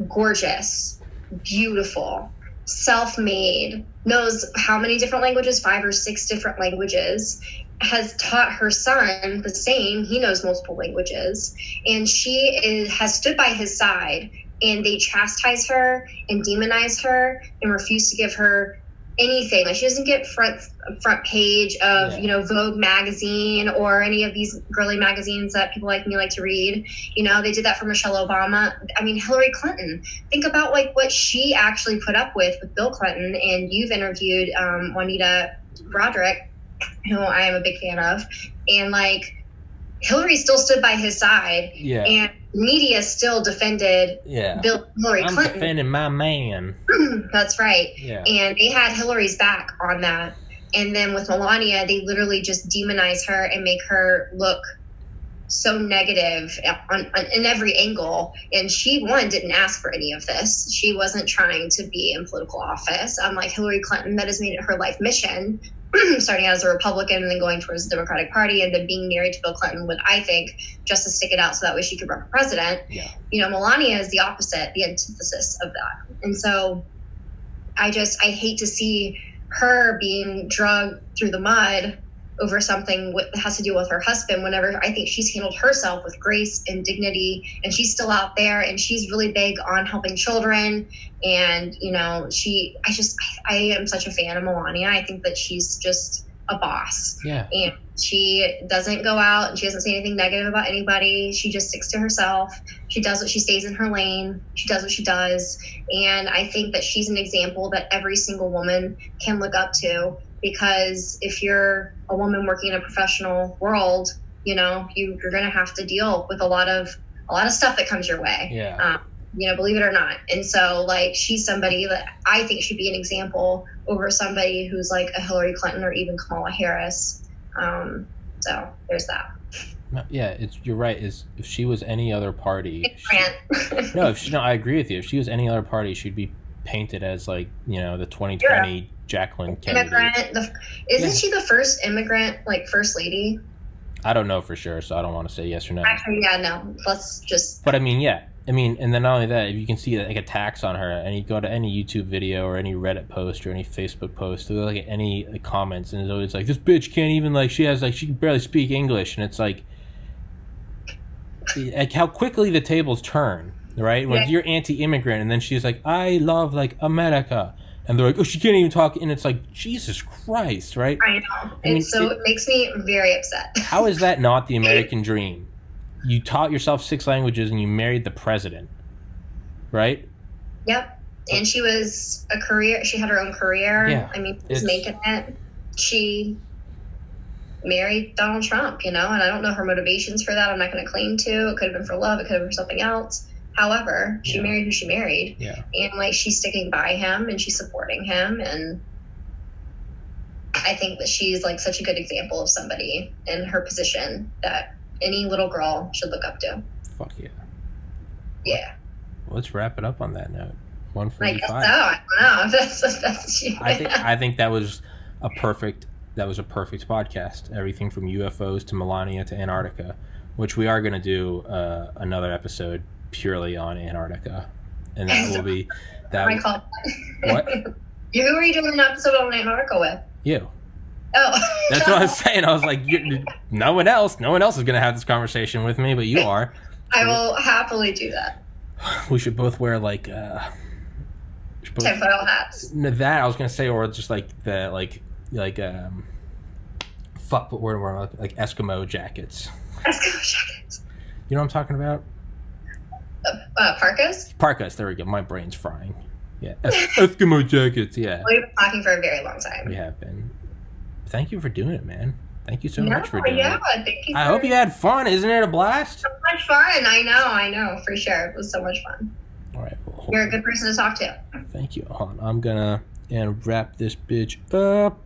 Speaker 2: gorgeous, beautiful, self-made, knows how many different languages, 5 or 6 different languages, has taught her son the same. He knows multiple languages, and has stood by his side. And they chastise her and demonize her and refuse to give her anything. Like, she doesn't get front page of Vogue magazine or any of these girly magazines that people like me like to read. They did that for Michelle Obama. I mean, Hillary Clinton. Think about like what she actually put up with Bill Clinton. And you've interviewed Juanita Broderick, who I am a big fan of, and like Hillary still stood by his side. Yeah. And media still defended Hillary Clinton.
Speaker 1: I'm defending my man.
Speaker 2: That's right.
Speaker 1: Yeah.
Speaker 2: And they had Hillary's back on that. And then with Melania, they literally just demonize her and make her look so negative in every angle. And she, didn't ask for any of this. She wasn't trying to be in political office. Unlike Hillary Clinton, that has made it her life mission, starting out as a Republican and then going towards the Democratic Party and then being married to Bill Clinton would, I think, just to stick it out so that way she could run for president.
Speaker 1: Yeah.
Speaker 2: Melania is the opposite, the antithesis of that. And so I hate to see her being dragged through the mud over something that has to do with her husband, whenever I think she's handled herself with grace and dignity, and she's still out there, and she's really big on helping children. And, I am such a fan of Melania. I think that she's just a boss.
Speaker 1: Yeah.
Speaker 2: And she doesn't go out and she doesn't say anything negative about anybody. She just sticks to herself. She does what she stays in her lane. She does what she does. And I think that she's an example that every single woman can look up to, because if you're a woman working in a professional world, you're going to have to deal with a lot of stuff that comes your way.
Speaker 1: Yeah.
Speaker 2: Believe it or not. And so, like, she's somebody that I think should be an example over somebody who's like a Hillary Clinton or even Kamala Harris. So there's that.
Speaker 1: Yeah, you're right. If she was any other party, I agree with you. If she was any other party, she'd be painted as like, the 2020 Jacqueline Kennedy.
Speaker 2: Isn't she the first immigrant, like, first lady?
Speaker 1: I don't know for sure, so I don't want to say yes or no.
Speaker 2: Actually, yeah, no. Let's just.
Speaker 1: But I mean, yeah. And then not only that, if you can see like attacks on her, and you go to any YouTube video or any Reddit post or any Facebook post, or look at any comments, and it's always like, this bitch can't even, like, she can barely speak English, and it's like how quickly the tables turn. right? When you're anti-immigrant, and then she's like, I love like America, and they're like, oh, she can't even talk, and it's like, Jesus Christ, right?
Speaker 2: I know. It makes me very upset.
Speaker 1: How is that not the American dream? You taught yourself 6 languages and you married the president, right?
Speaker 2: Yep. And she was she had her own career.
Speaker 1: Yeah,
Speaker 2: I mean, she was making it. She married Donald Trump, and I don't know her motivations for that. I'm not going to claim to. It could have been for love. It could have been for something else. However, she married who she married.
Speaker 1: Yeah.
Speaker 2: And like, she's sticking by him and she's supporting him. And I think that she's like such a good example of somebody in her position that any little girl should look up to.
Speaker 1: Fuck yeah.
Speaker 2: Yeah.
Speaker 1: Well, let's wrap it up on that note. 145.
Speaker 2: I guess so. I don't know. That's
Speaker 1: I think that was a perfect podcast. Everything from UFOs to Melania to Antarctica, which we are going to do another episode purely on Antarctica, and that will be that. What?
Speaker 2: Who are you doing an episode on Antarctica with?
Speaker 1: You.
Speaker 2: Oh,
Speaker 1: that's what I was saying. I was like, no one else is going to have this conversation with me, but you are.
Speaker 2: I will happily do that.
Speaker 1: We should both wear like
Speaker 2: tinfoil hats.
Speaker 1: That I was going to say, or just like the fuck, what word were like Eskimo jackets.
Speaker 2: Eskimo jackets.
Speaker 1: You know what I'm talking about?
Speaker 2: Parkas?
Speaker 1: Parkas, there we go. My brain's frying. Yeah. Eskimo jackets, yeah.
Speaker 2: We've been talking for a very long time.
Speaker 1: We have been. Thank you for doing it, man. Thank you so much for doing it.
Speaker 2: Thank you.
Speaker 1: I hope you had fun. Isn't it a blast?
Speaker 2: So much fun. I know, for sure. It was so much fun.
Speaker 1: All right. Well,
Speaker 2: you're a good person to talk to.
Speaker 1: Thank you. Hold on. I'm going to wrap this bitch up.